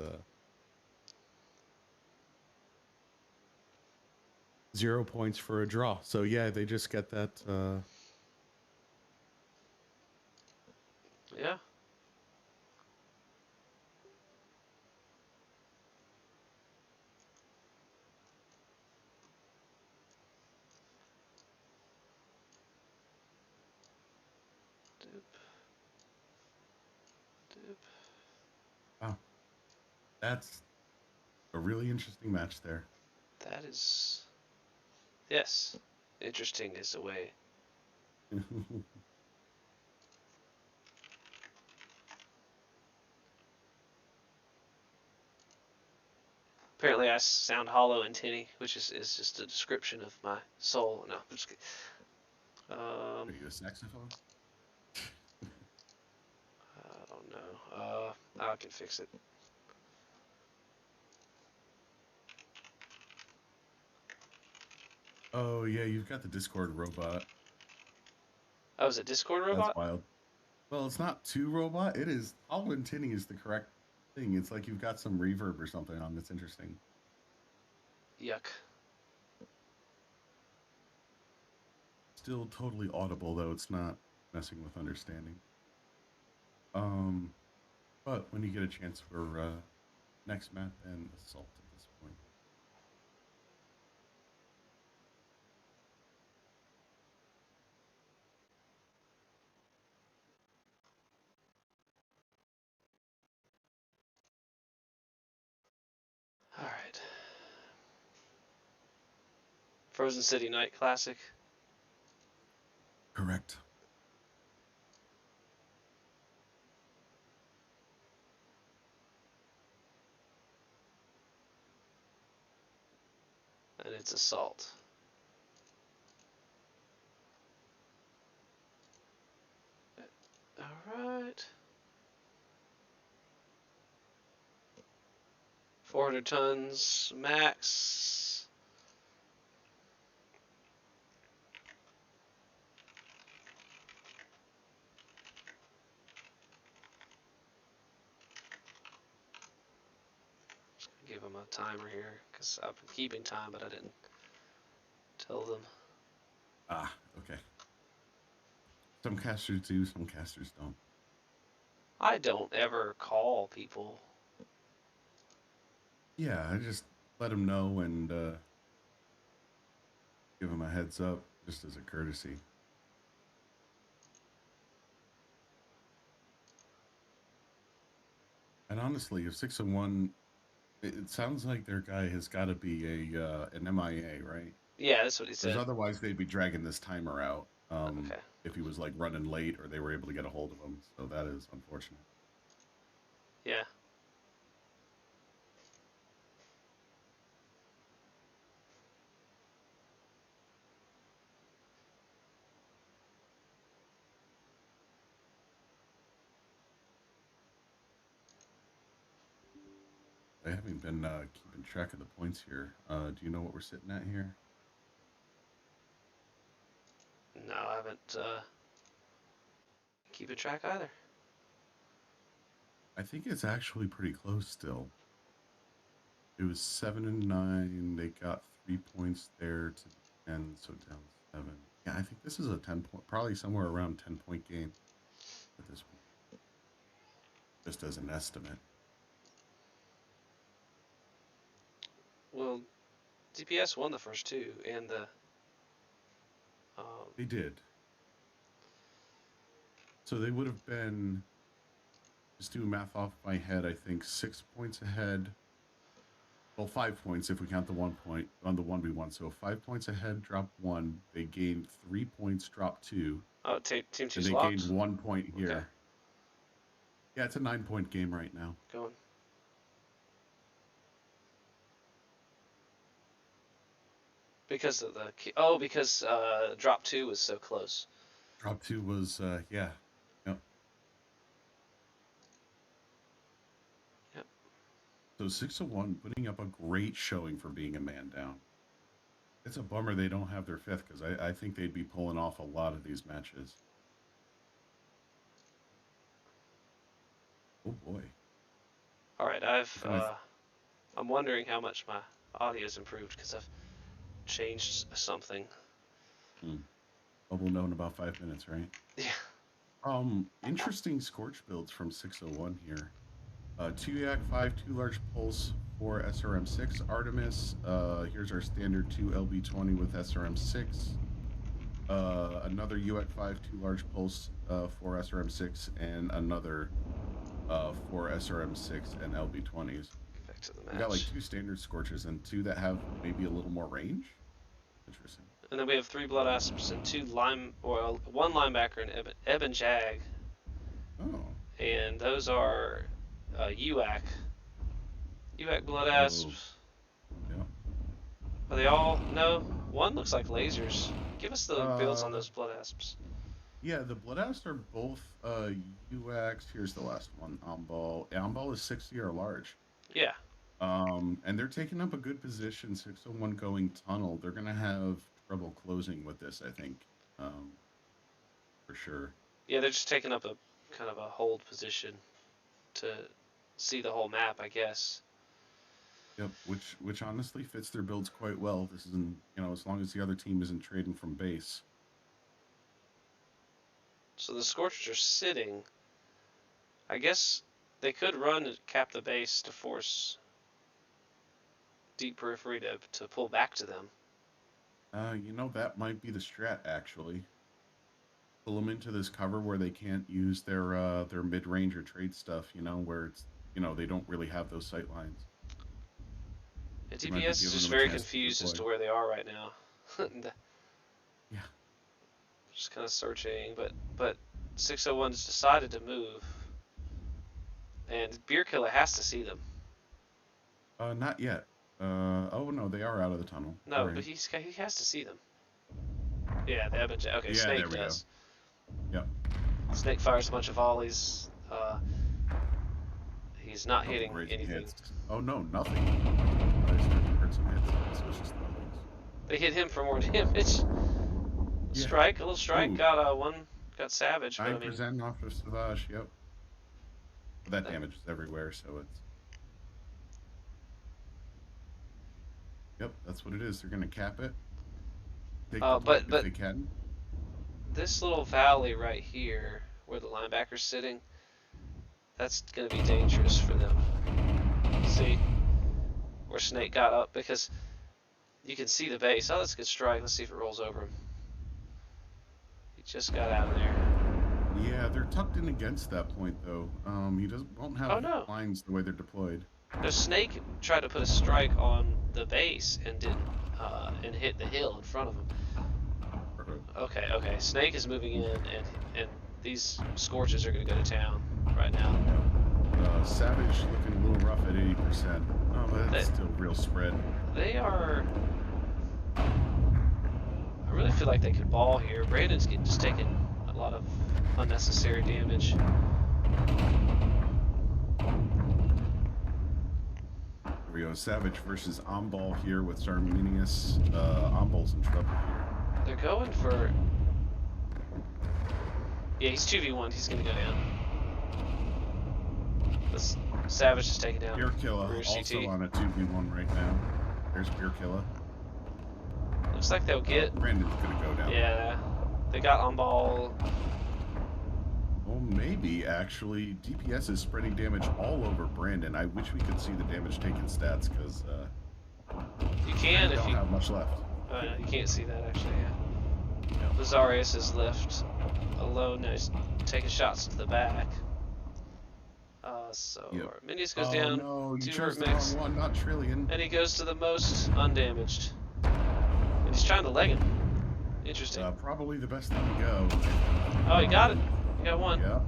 [SPEAKER 2] 0 points for a draw. So yeah, they just get that.
[SPEAKER 1] Yeah.
[SPEAKER 2] Wow, that's a really interesting match there.
[SPEAKER 1] That is. Yes. Interesting is the way. Apparently, I sound hollow and tinny, which is just a description of my soul. No, I'm just kidding.
[SPEAKER 2] Are you a saxophone?
[SPEAKER 1] I don't know. I can fix it.
[SPEAKER 2] Oh yeah, you've got the Discord robot.
[SPEAKER 1] Oh, is it Discord robot?
[SPEAKER 2] That's wild. Well, it's not too robot. It is. Hollow and tinny is the correct thing. It's like you've got some reverb or something on. That's interesting.
[SPEAKER 1] Yuck.
[SPEAKER 2] Still totally audible though. It's not messing with understanding. But when you get a chance for next map and assault at this point.
[SPEAKER 1] All right. Frozen City Night Classic.
[SPEAKER 2] Correct.
[SPEAKER 1] And it's assault. Alright. 400 tons max. Just gonna give them a timer here because I've been keeping time, but I didn't tell them.
[SPEAKER 2] Ah, okay. Some casters do, some casters don't.
[SPEAKER 1] I don't ever call people.
[SPEAKER 2] Yeah, I just let them know and give them a heads up just as a courtesy. And honestly, if 601, it sounds like their guy has got to be an MIA, right?
[SPEAKER 1] Yeah, that's what he said.
[SPEAKER 2] Because otherwise they'd be dragging this timer out
[SPEAKER 1] Okay.
[SPEAKER 2] if he was like running late or they were able to get a hold of him. So that is unfortunate.
[SPEAKER 1] Yeah.
[SPEAKER 2] I haven't been keeping track of the points here. Do you know what we're sitting at here?
[SPEAKER 1] No, I haven't keeping track either.
[SPEAKER 2] I think it's actually pretty close still. It was 7-9. They got 3 points there to the end, so down 7. Yeah, I think this is a 10-point, probably somewhere around 10-point game at this point. Just as an estimate.
[SPEAKER 1] Well, DPS won the first two, and the
[SPEAKER 2] They did. So they would have been, just doing math off my head, I think 6 points ahead. Well, 5 points if we count the 1 point on the 1v1. So 5 points ahead, drop 1. They gained 3 points, drop 2.
[SPEAKER 1] oh, team two
[SPEAKER 2] And they
[SPEAKER 1] swaps.
[SPEAKER 2] gained 1 point here.
[SPEAKER 1] Okay.
[SPEAKER 2] Yeah, it's a 9-point game right now.
[SPEAKER 1] Going. Because of the because drop 2 was so close.
[SPEAKER 2] Drop 2 was yeah. Yep.
[SPEAKER 1] Yep.
[SPEAKER 2] So 6-1 putting up a great showing for being a man down. It's a bummer they don't have their 5th because I think they'd be pulling off a lot of these matches. Oh boy.
[SPEAKER 1] All right, I'm wondering how much my audio's improved because I've changed something.
[SPEAKER 2] We'll know in about 5 minutes, right?
[SPEAKER 1] Yeah.
[SPEAKER 2] Interesting Scorch builds from 601 here. 2 Yak 5, 2 large pulse, 4 SRM 6 Artemis. Here's our standard 2 LB20 with SRM 6. Another UAC 5, 2 large pulse, 4 SRM 6, and another 4 SRM 6 and LB20s.
[SPEAKER 1] Back to the match.
[SPEAKER 2] We got like 2 standard Scorches and 2 that have maybe a little more range. Interesting.
[SPEAKER 1] And then we have 3 blood asps and 1 linebacker and Eben Jag.
[SPEAKER 2] Oh.
[SPEAKER 1] And those are UAC blood asps.
[SPEAKER 2] Yeah.
[SPEAKER 1] Are they all? No. One looks like lasers. Give us the builds on those blood asps.
[SPEAKER 2] Yeah, the blood asps are both UX. Here's the last one. Ambal. Ambal is 60 or large.
[SPEAKER 1] Yeah.
[SPEAKER 2] And they're taking up a good position. 601 going tunnel. They're gonna have trouble closing with this, I think. For sure.
[SPEAKER 1] Yeah, they're just taking up a kind of a hold position to see the whole map, I guess.
[SPEAKER 2] Yep, which honestly fits their builds quite well. This isn't, as long as the other team isn't trading from base.
[SPEAKER 1] So the Scorchers are sitting. I guess they could run and cap the base to force Deep Periphery to pull back to them.
[SPEAKER 2] That might be the strat, actually. Pull them into this cover where they can't use their mid-range or trade stuff, where it's, they don't really have those sight lines.
[SPEAKER 1] And DPS is just very confused as to where they are right now.
[SPEAKER 2] Yeah.
[SPEAKER 1] Just kind of searching, but 601's decided to move. And Beer Killer has to see them.
[SPEAKER 2] Not yet. Oh no, they are out of the tunnel.
[SPEAKER 1] No,
[SPEAKER 2] right.
[SPEAKER 1] but he has to see them. Yeah, they haven't. Okay,
[SPEAKER 2] Yeah,
[SPEAKER 1] Snake
[SPEAKER 2] there we
[SPEAKER 1] does.
[SPEAKER 2] Go. Yep.
[SPEAKER 1] Snake fires a bunch of volleys. He's not hitting anything.
[SPEAKER 2] Hits. Oh no, nothing. I just heard some hits, so it's just nothing.
[SPEAKER 1] They hit him for more damage.
[SPEAKER 2] Yeah.
[SPEAKER 1] Strike, a little strike.
[SPEAKER 2] Ooh.
[SPEAKER 1] Got Savage.
[SPEAKER 2] 9% off of Savage. Yep. But that damage is everywhere, so it's. Yep, that's what it is. They're gonna cap it. Take the
[SPEAKER 1] but
[SPEAKER 2] if they can.
[SPEAKER 1] This little valley right here, where the linebacker's sitting, that's gonna be dangerous for them. See where Snake got up, because you can see the base. Oh, that's a good strike. Let's see if it rolls over him. He just got out of there.
[SPEAKER 2] Yeah, they're tucked in against that point though. He won't have lines the way they're deployed.
[SPEAKER 1] The Snake tried to put a strike on the base and didn't, and hit the hill in front of him. Okay. Snake is moving in, and these Scorches are going to go to town right now.
[SPEAKER 2] Savage looking a little rough at 80%. Oh, but that's still real spread.
[SPEAKER 1] They are. I really feel like they could ball here. Brandon's just taking a lot of unnecessary damage.
[SPEAKER 2] we go. Savage versus Omball here with Sarminius. Omball's in trouble here.
[SPEAKER 1] They're going for... Yeah, he's 2v1. He's going to go down. This Savage is taking down
[SPEAKER 2] Beer Killer
[SPEAKER 1] Rear
[SPEAKER 2] also
[SPEAKER 1] CT.
[SPEAKER 2] on a 2v1 right now. There's Beer Killer.
[SPEAKER 1] Looks like they'll get...
[SPEAKER 2] Brandon's going to go down.
[SPEAKER 1] Yeah. They got on ball.
[SPEAKER 2] Well, maybe, actually. DPS is spreading damage all over Brandon. I wish we could see the damage taken stats, because
[SPEAKER 1] you can if
[SPEAKER 2] don't
[SPEAKER 1] you...
[SPEAKER 2] have much left.
[SPEAKER 1] Oh, no, you can't see that, actually, yeah. Lazarius is left alone. Now he's taking shots to the back. So
[SPEAKER 2] Yep.
[SPEAKER 1] Minius goes down.
[SPEAKER 2] No, you
[SPEAKER 1] 2
[SPEAKER 2] chose
[SPEAKER 1] hurt
[SPEAKER 2] the
[SPEAKER 1] mix.
[SPEAKER 2] wrong one, not Trillion.
[SPEAKER 1] And he goes to the most undamaged. And he's trying to leg him. Interesting.
[SPEAKER 2] Probably the best thing to go.
[SPEAKER 1] Oh, he got it. He got one.
[SPEAKER 2] Yep.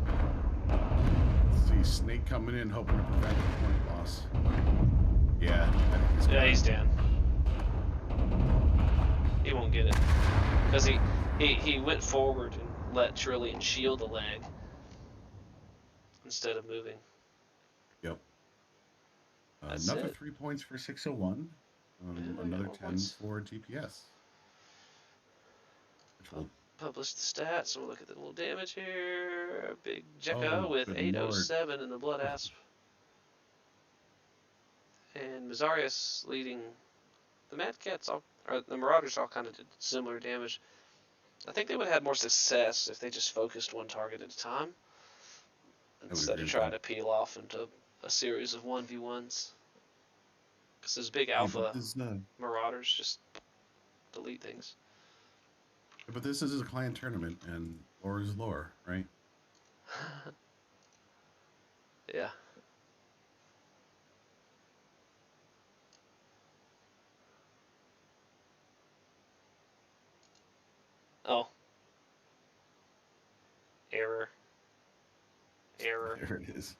[SPEAKER 2] Let's see, Snake coming in, hoping to prevent the point loss. Yeah, I think
[SPEAKER 1] He's down. He won't get it. Because he went forward and let Trillion shield the leg instead of moving.
[SPEAKER 2] Yep.
[SPEAKER 1] That's
[SPEAKER 2] Another
[SPEAKER 1] it.
[SPEAKER 2] 3 points for 601. Another 10
[SPEAKER 1] points
[SPEAKER 2] for DPS. Which will
[SPEAKER 1] publish the stats. We'll look at the little damage here. Big Jekka with
[SPEAKER 2] good
[SPEAKER 1] 807 in the Blood Asp. And Mazarius leading. The Mad Cats, or the Marauders, all kind of did similar damage. I think they would have had more success if they just focused one target at a time instead of trying to peel off into a series of 1v1s. Because those big alpha Marauders just delete things.
[SPEAKER 2] But this is a client tournament, and lore is lore, right?
[SPEAKER 1] Yeah. Oh. Error.
[SPEAKER 2] There it is.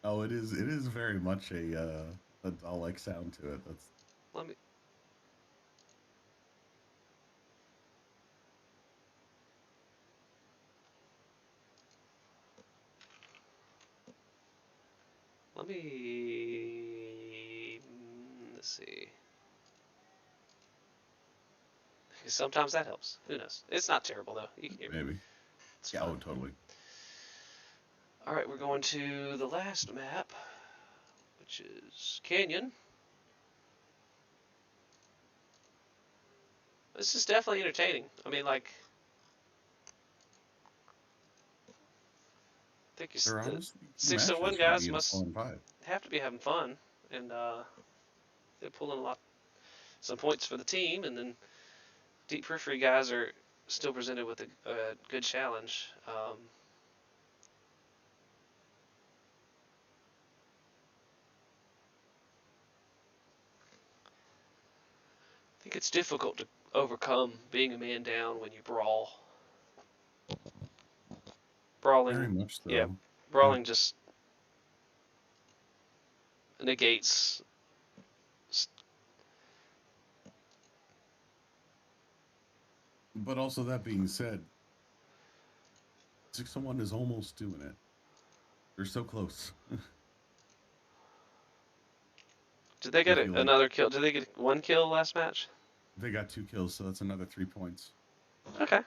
[SPEAKER 2] Oh, it is very much a doll-like sound to it. That's...
[SPEAKER 1] Let me... Let's see. Sometimes that helps. Who knows? It's not terrible, though. You can hear me.
[SPEAKER 2] Maybe. Yeah, oh, totally.
[SPEAKER 1] Alright, we're going to the last map, which is Canyon. This is definitely entertaining. I mean, like... I think the 601 guys must have to be having fun. And they're pulling some points for the team, and then Deep Periphery guys are still presented with a good challenge. I think it's difficult to overcome being a man down when you brawl. Brawling,
[SPEAKER 2] very much so.
[SPEAKER 1] yeah, brawling just negates.
[SPEAKER 2] But also, that being said, 601 is almost doing it. They're so close.
[SPEAKER 1] Did they get another kill? Did they get 1 kill last match?
[SPEAKER 2] They got 2 kills, so that's another 3 points.
[SPEAKER 1] Okay.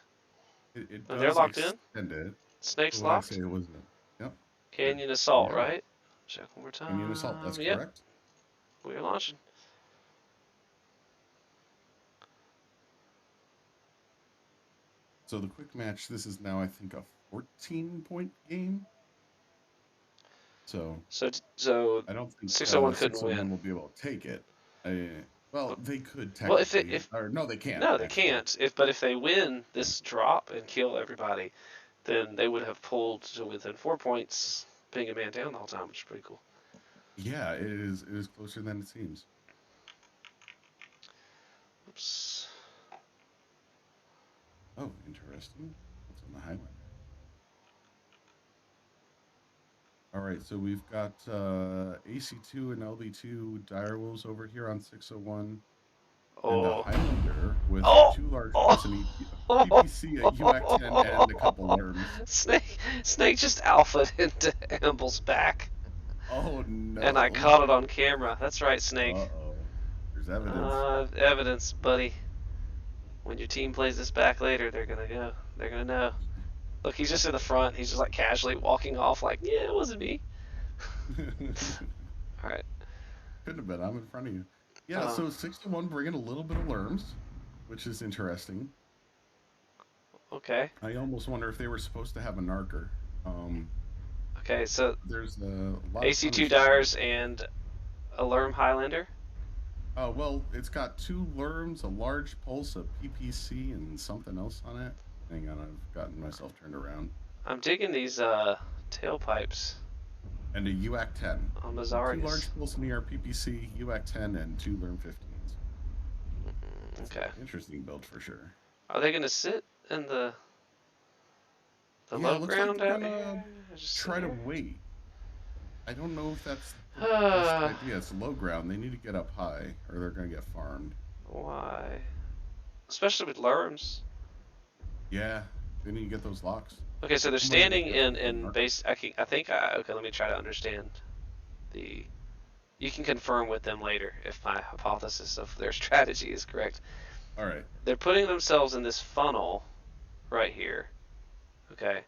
[SPEAKER 2] They're
[SPEAKER 1] locked in?
[SPEAKER 2] It.
[SPEAKER 1] Snake's
[SPEAKER 2] so
[SPEAKER 1] locked?
[SPEAKER 2] I say it wasn't. Yep.
[SPEAKER 1] Canyon Assault, right? Check one more time.
[SPEAKER 2] Canyon Assault, that's correct.
[SPEAKER 1] We're launching.
[SPEAKER 2] So the quick match, this is now, I think, a 14-point game. So I don't think
[SPEAKER 1] 601 couldn't win.
[SPEAKER 2] Will be able to take it. Well, they could technically.
[SPEAKER 1] Well,
[SPEAKER 2] no, they can't.
[SPEAKER 1] No, they can't. But if they win this drop and kill everybody, then they would have pulled to within 4 points, being a man down the whole time, which is pretty cool.
[SPEAKER 2] Yeah, it is. It is closer than it seems.
[SPEAKER 1] Oops.
[SPEAKER 2] Oh, interesting. What's on the highlight? All right, so we've got AC2 and LB2 Direwolves over here on 601. and a
[SPEAKER 1] Oh.
[SPEAKER 2] Highlander with
[SPEAKER 1] Oh!
[SPEAKER 2] 2 large
[SPEAKER 1] Oh!
[SPEAKER 2] pulse and PPC, a UAC 10, and a couple lerms.
[SPEAKER 1] Snake just alphaed into Amble's back,
[SPEAKER 2] Oh
[SPEAKER 1] and I
[SPEAKER 2] no.
[SPEAKER 1] caught it on camera. That's right, Snake.
[SPEAKER 2] Uh-oh. There's evidence.
[SPEAKER 1] Evidence, buddy. When your team plays this back later, they're gonna go. They're gonna know. Look, he's just in the front. He's just like casually walking off, like, yeah, it wasn't me. All right.
[SPEAKER 2] Couldn't have been. I'm in front of you. Yeah,
[SPEAKER 1] Uh,
[SPEAKER 2] so 6-1 bringing a little bit of lerms, which is interesting.
[SPEAKER 1] okay.
[SPEAKER 2] I almost wonder if they were supposed to have a narker.
[SPEAKER 1] Okay. So
[SPEAKER 2] There's a lot of
[SPEAKER 1] AC2
[SPEAKER 2] punishes here.
[SPEAKER 1] Dyers and a Lerm Highlander.
[SPEAKER 2] Well, it's got 2 lerms, a large pulse, a PPC, and something else on it. Hang on, I've gotten myself turned around.
[SPEAKER 1] I'm digging these tailpipes
[SPEAKER 2] And a UAC 10.
[SPEAKER 1] on
[SPEAKER 2] So 2
[SPEAKER 1] Mazarius.
[SPEAKER 2] large pulse in ER PPC, UAC 10, and 2 lerm 15s. It's an
[SPEAKER 1] Okay.
[SPEAKER 2] interesting build for sure.
[SPEAKER 1] Are they gonna sit in the
[SPEAKER 2] Yeah, it
[SPEAKER 1] low
[SPEAKER 2] looks like
[SPEAKER 1] ground
[SPEAKER 2] they're
[SPEAKER 1] out
[SPEAKER 2] gonna
[SPEAKER 1] here? Just sit
[SPEAKER 2] try to
[SPEAKER 1] here?
[SPEAKER 2] wait. I don't know if that's the best idea. It's low ground. They need to get up high, or they're gonna get farmed.
[SPEAKER 1] Why? Especially with Lerms.
[SPEAKER 2] Yeah, they need to get those locks.
[SPEAKER 1] Okay, so they're
[SPEAKER 2] You might
[SPEAKER 1] standing
[SPEAKER 2] be able to
[SPEAKER 1] in
[SPEAKER 2] mark.
[SPEAKER 1] base. Okay, let me try to understand the. You can confirm with them later if my hypothesis of their strategy is correct.
[SPEAKER 2] All right.
[SPEAKER 1] They're putting themselves in this funnel right here. Okay,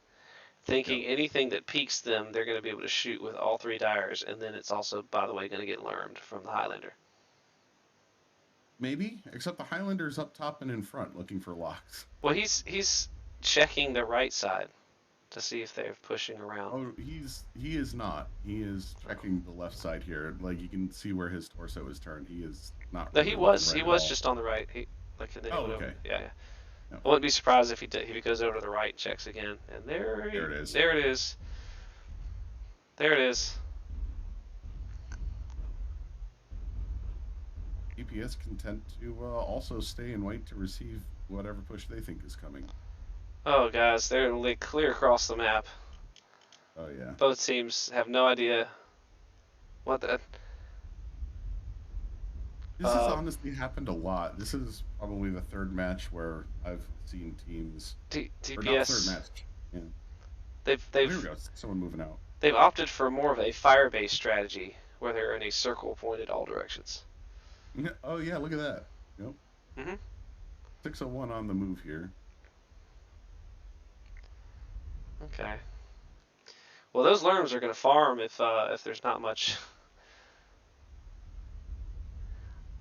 [SPEAKER 1] thinking
[SPEAKER 2] Yep.
[SPEAKER 1] anything that peaks them, they're going to be able to shoot with all 3 Dyers, and then it's also, by the way, going to get lermed from the Highlander.
[SPEAKER 2] Maybe, except the Highlander's up top and in front looking for locks.
[SPEAKER 1] Well, he's checking the right side to see if they're pushing around.
[SPEAKER 2] Oh, he is not. He is checking the left side here. Like you can see where his torso is turned. He is not
[SPEAKER 1] No,
[SPEAKER 2] really looking
[SPEAKER 1] he
[SPEAKER 2] right at
[SPEAKER 1] was
[SPEAKER 2] all.
[SPEAKER 1] just on the right. He like and then he
[SPEAKER 2] Oh,
[SPEAKER 1] went over.
[SPEAKER 2] okay.
[SPEAKER 1] Yeah, yeah.
[SPEAKER 2] No,
[SPEAKER 1] I wouldn't be surprised if if he goes over to the right and checks again. And
[SPEAKER 2] there it is.
[SPEAKER 1] there it is. There it is.
[SPEAKER 2] DPS content to also stay and wait to receive whatever push they think is coming.
[SPEAKER 1] Oh, guys, they're like clear across the map.
[SPEAKER 2] Oh yeah.
[SPEAKER 1] Both teams have no idea what that.
[SPEAKER 2] This has honestly happened a lot. This is probably the 3rd match where I've seen teams or not 3rd
[SPEAKER 1] DPS.
[SPEAKER 2] match. Yeah.
[SPEAKER 1] They've
[SPEAKER 2] Oh, here we go. Someone moving out.
[SPEAKER 1] they've opted for more of a fire-based strategy where they're in a circle pointed all directions.
[SPEAKER 2] Oh yeah, look at that. Yep.
[SPEAKER 1] Mhm.
[SPEAKER 2] 601 on the move here.
[SPEAKER 1] Okay. Well, those lerms are going to farm if there's not much.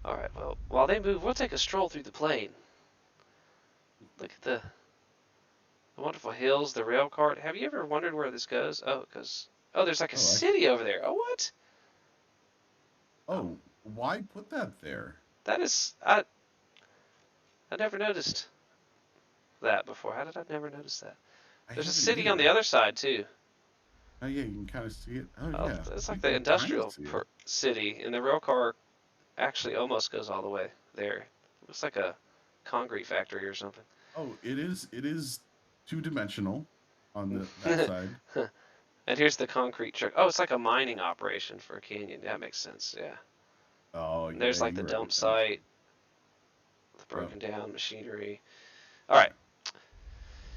[SPEAKER 1] All right. Well, while they move, we'll take a stroll through the plain. Look at the wonderful hills, the rail cart. Have you ever wondered where this goes? Oh, it goes. Oh, there's like a
[SPEAKER 2] Oh,
[SPEAKER 1] city over there. Oh, what?
[SPEAKER 2] Oh, why put that there?
[SPEAKER 1] That is I never noticed that before. How did I never notice that?
[SPEAKER 2] I
[SPEAKER 1] There's a
[SPEAKER 2] haven't
[SPEAKER 1] city on
[SPEAKER 2] either.
[SPEAKER 1] the other side too.
[SPEAKER 2] Oh yeah, you can kind of see it. Oh
[SPEAKER 1] Oh,
[SPEAKER 2] yeah,
[SPEAKER 1] it's
[SPEAKER 2] you
[SPEAKER 1] like the
[SPEAKER 2] can kind of
[SPEAKER 1] industrial
[SPEAKER 2] see it.
[SPEAKER 1] city, and the rail car actually almost goes all the way there. It looks like a concrete factory or something.
[SPEAKER 2] Oh, it is. It is 2-dimensional on that side.
[SPEAKER 1] And here's the concrete truck. Oh, it's like a mining operation for a canyon. That makes sense. Yeah.
[SPEAKER 2] Oh
[SPEAKER 1] And
[SPEAKER 2] yeah,
[SPEAKER 1] there's like
[SPEAKER 2] you
[SPEAKER 1] the
[SPEAKER 2] were
[SPEAKER 1] dump
[SPEAKER 2] right.
[SPEAKER 1] site, the
[SPEAKER 2] Yep.
[SPEAKER 1] broken down machinery. All right.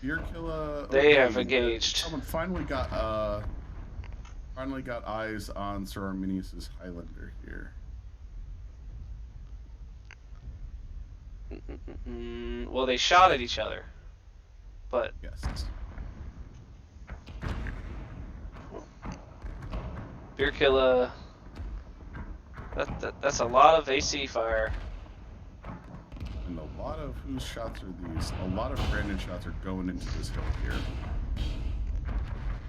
[SPEAKER 2] Beer killer.
[SPEAKER 1] They
[SPEAKER 2] Okay,
[SPEAKER 1] have engaged.
[SPEAKER 2] someone finally got eyes on Sir Arminius's Highlander here.
[SPEAKER 1] Well, they shot at each other, but
[SPEAKER 2] Yes.
[SPEAKER 1] Beer Killer. That's a lot of AC fire.
[SPEAKER 2] And a lot of whose shots are these? A lot of Brandon shots are going into this hill here.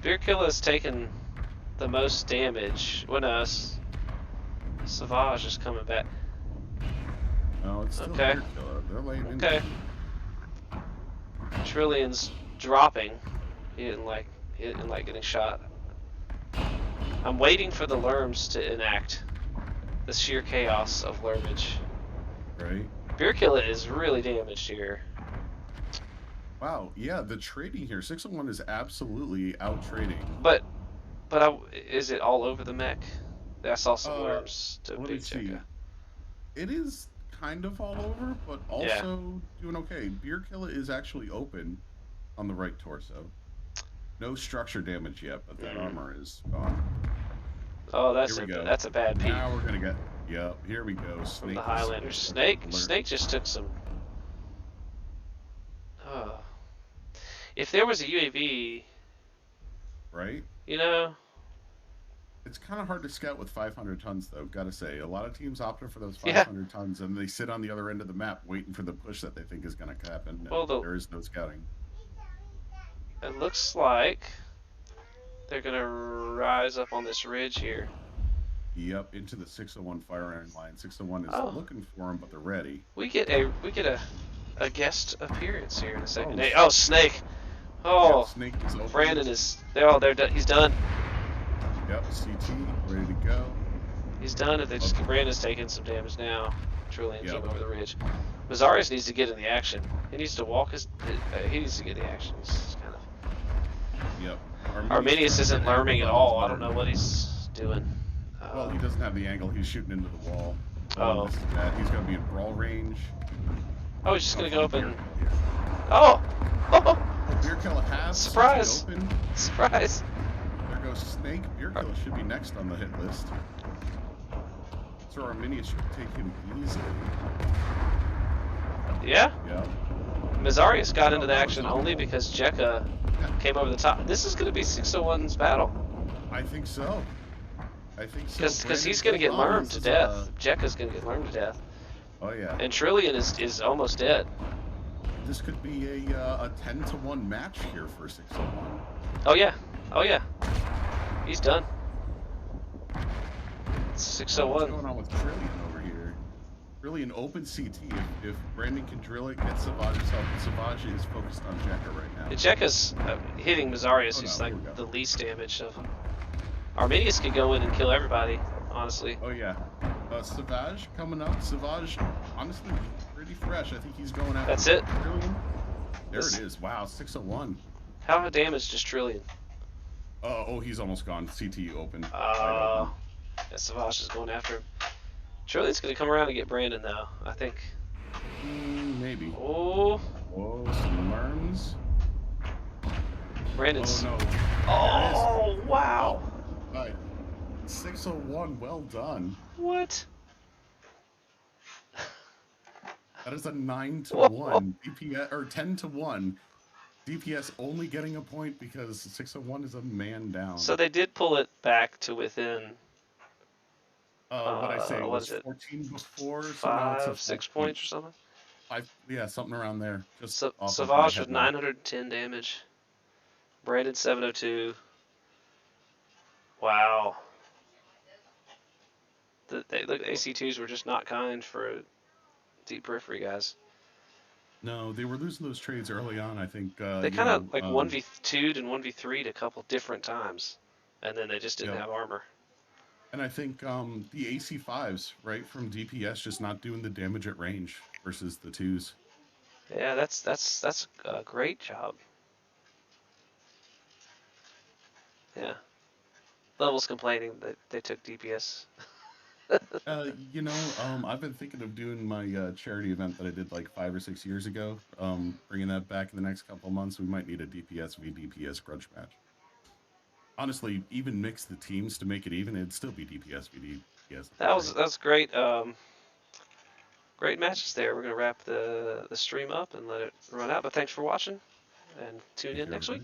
[SPEAKER 1] Beer Killer has taken the most damage. Well, no, Savage is coming back.
[SPEAKER 2] No, it's still
[SPEAKER 1] Okay.
[SPEAKER 2] Beer Killer. They're laying in.
[SPEAKER 1] Okay. Trillions dropping. He didn't like getting shot. I'm waiting for the Lerms to enact the sheer chaos of Lermage.
[SPEAKER 2] Right?
[SPEAKER 1] Beer Killer is really damaged here.
[SPEAKER 2] Wow, yeah, the trading here. 601 is absolutely out trading.
[SPEAKER 1] But is it all over the mech? I saw some Lerms to
[SPEAKER 2] Let me
[SPEAKER 1] big check
[SPEAKER 2] see.
[SPEAKER 1] out.
[SPEAKER 2] It is kind of all over, but
[SPEAKER 1] Yeah.
[SPEAKER 2] also doing okay. Beer Killer is actually open on the right torso. No structure damage yet, but that
[SPEAKER 1] Mm.
[SPEAKER 2] armor is gone.
[SPEAKER 1] Oh,
[SPEAKER 2] Here we go.
[SPEAKER 1] that's a bad peep
[SPEAKER 2] Now we're gonna get. Yep, here we go.
[SPEAKER 1] from the
[SPEAKER 2] Snake is
[SPEAKER 1] Highlanders.
[SPEAKER 2] starting to alert.
[SPEAKER 1] Snake just took some. Oh. If there was a UAV,
[SPEAKER 2] Right?
[SPEAKER 1] you know.
[SPEAKER 2] It's kind of hard to scout with 500 tons, though. Gotta say, a lot of teams opting for those
[SPEAKER 1] Yeah.
[SPEAKER 2] 500 tons, and they sit on the other end of the map waiting for the push that they think is going to happen,
[SPEAKER 1] Well,
[SPEAKER 2] and there is no scouting.
[SPEAKER 1] it looks like they're gonna rise up on this ridge here.
[SPEAKER 2] Yep, into the 601 firing line. 601 is
[SPEAKER 1] Oh,
[SPEAKER 2] looking for them, but they're ready.
[SPEAKER 1] we get a guest appearance here in a second.
[SPEAKER 2] Oh,
[SPEAKER 1] Hey, oh, Snake.
[SPEAKER 2] yep,
[SPEAKER 1] Oh,
[SPEAKER 2] Snake is open.
[SPEAKER 1] Brandon is. They're done. He's done.
[SPEAKER 2] Yep, CT ready to go.
[SPEAKER 1] He's done. If they just Brandon's taking some damage now. Trillian
[SPEAKER 2] Yep.
[SPEAKER 1] came over the ridge. Mazzarius needs to get in the action. He needs to walk he needs to get in the action. He's kind of.
[SPEAKER 2] Yep.
[SPEAKER 1] Arminius isn't learning at all. I don't know what he's doing.
[SPEAKER 2] Well, he doesn't have the angle. He's shooting into the wall.
[SPEAKER 1] Oh.
[SPEAKER 2] This is bad. He's going to be in brawl range.
[SPEAKER 1] Oh, he's just going to go up and...
[SPEAKER 2] Here.
[SPEAKER 1] Oh!
[SPEAKER 2] Oh, Beer Killer has
[SPEAKER 1] Surprise!
[SPEAKER 2] open.
[SPEAKER 1] Surprise!
[SPEAKER 2] There goes Snake. Beer Killer should be next on the hit list. So Arminius should take him easily.
[SPEAKER 1] Yeah?
[SPEAKER 2] Yeah.
[SPEAKER 1] Mazzarius got into the action only because Jekka came over the top. This is going to be 601's battle.
[SPEAKER 2] I think so.
[SPEAKER 1] Because he's going to get lurmed to death. Jekka's going to get lurmed to death.
[SPEAKER 2] Oh, yeah.
[SPEAKER 1] And Trillian is almost dead.
[SPEAKER 2] This could be a 10-1 match here for 601.
[SPEAKER 1] Oh, yeah. Oh, yeah. He's done. 601.
[SPEAKER 2] What's going on with Trillian over here? Trillian open CT. If Brandon can drill it, get Savage's help. Savage is focused on Jekka right now.
[SPEAKER 1] Jekka's hitting Mazzarius. He's like the least damage of him. Arminius could go in and kill everybody, honestly.
[SPEAKER 2] Oh, yeah. Savage coming up. Savage, honestly, pretty fresh. I think he's going after
[SPEAKER 1] That's it.
[SPEAKER 2] Trillian. There it is. Wow, 601.
[SPEAKER 1] How damaged is Trillian?
[SPEAKER 2] Oh, he's almost gone. CT open.
[SPEAKER 1] Yeah, Savage is going after him. Trillian's going to come around and get Brandon, though, I think.
[SPEAKER 2] Maybe.
[SPEAKER 1] Oh.
[SPEAKER 2] Whoa, some worms.
[SPEAKER 1] Brandon's.
[SPEAKER 2] Oh, no.
[SPEAKER 1] Oh, wow.
[SPEAKER 2] Right. 601, well done.
[SPEAKER 1] What?
[SPEAKER 2] That is a 9-1 DPS, or 10-1. DPS only getting a point because 601 is a man down.
[SPEAKER 1] So they did pull it back to within.
[SPEAKER 2] What I say?
[SPEAKER 1] What
[SPEAKER 2] Was
[SPEAKER 1] is it?
[SPEAKER 2] 14 before? So
[SPEAKER 1] 5, 6 points or something?
[SPEAKER 2] Yeah, something around there. Just
[SPEAKER 1] Savage with 910 damage. Brandon 702. Wow. Look, AC2s were just not kind for deep periphery guys.
[SPEAKER 2] No, they were losing those trades early on. I think
[SPEAKER 1] they kind of 1v2'd and 1v3'd a couple different times, and then they just didn't have armor.
[SPEAKER 2] And I think the AC5s, right, from DPS just not doing the damage at range versus the 2s.
[SPEAKER 1] Yeah, that's a great job. Yeah. Level's complaining that they took DPS.
[SPEAKER 2] I've been thinking of doing my charity event that I did like 5 or 6 years ago. Bringing that back in the next couple of months. We might need a DPS v DPS grudge match. Honestly, even mix the teams to make it even. It'd still be DPS v DPS.
[SPEAKER 1] That's great. Great matches there. We're gonna wrap the stream up and let it run out. But thanks for watching, and tune in next week.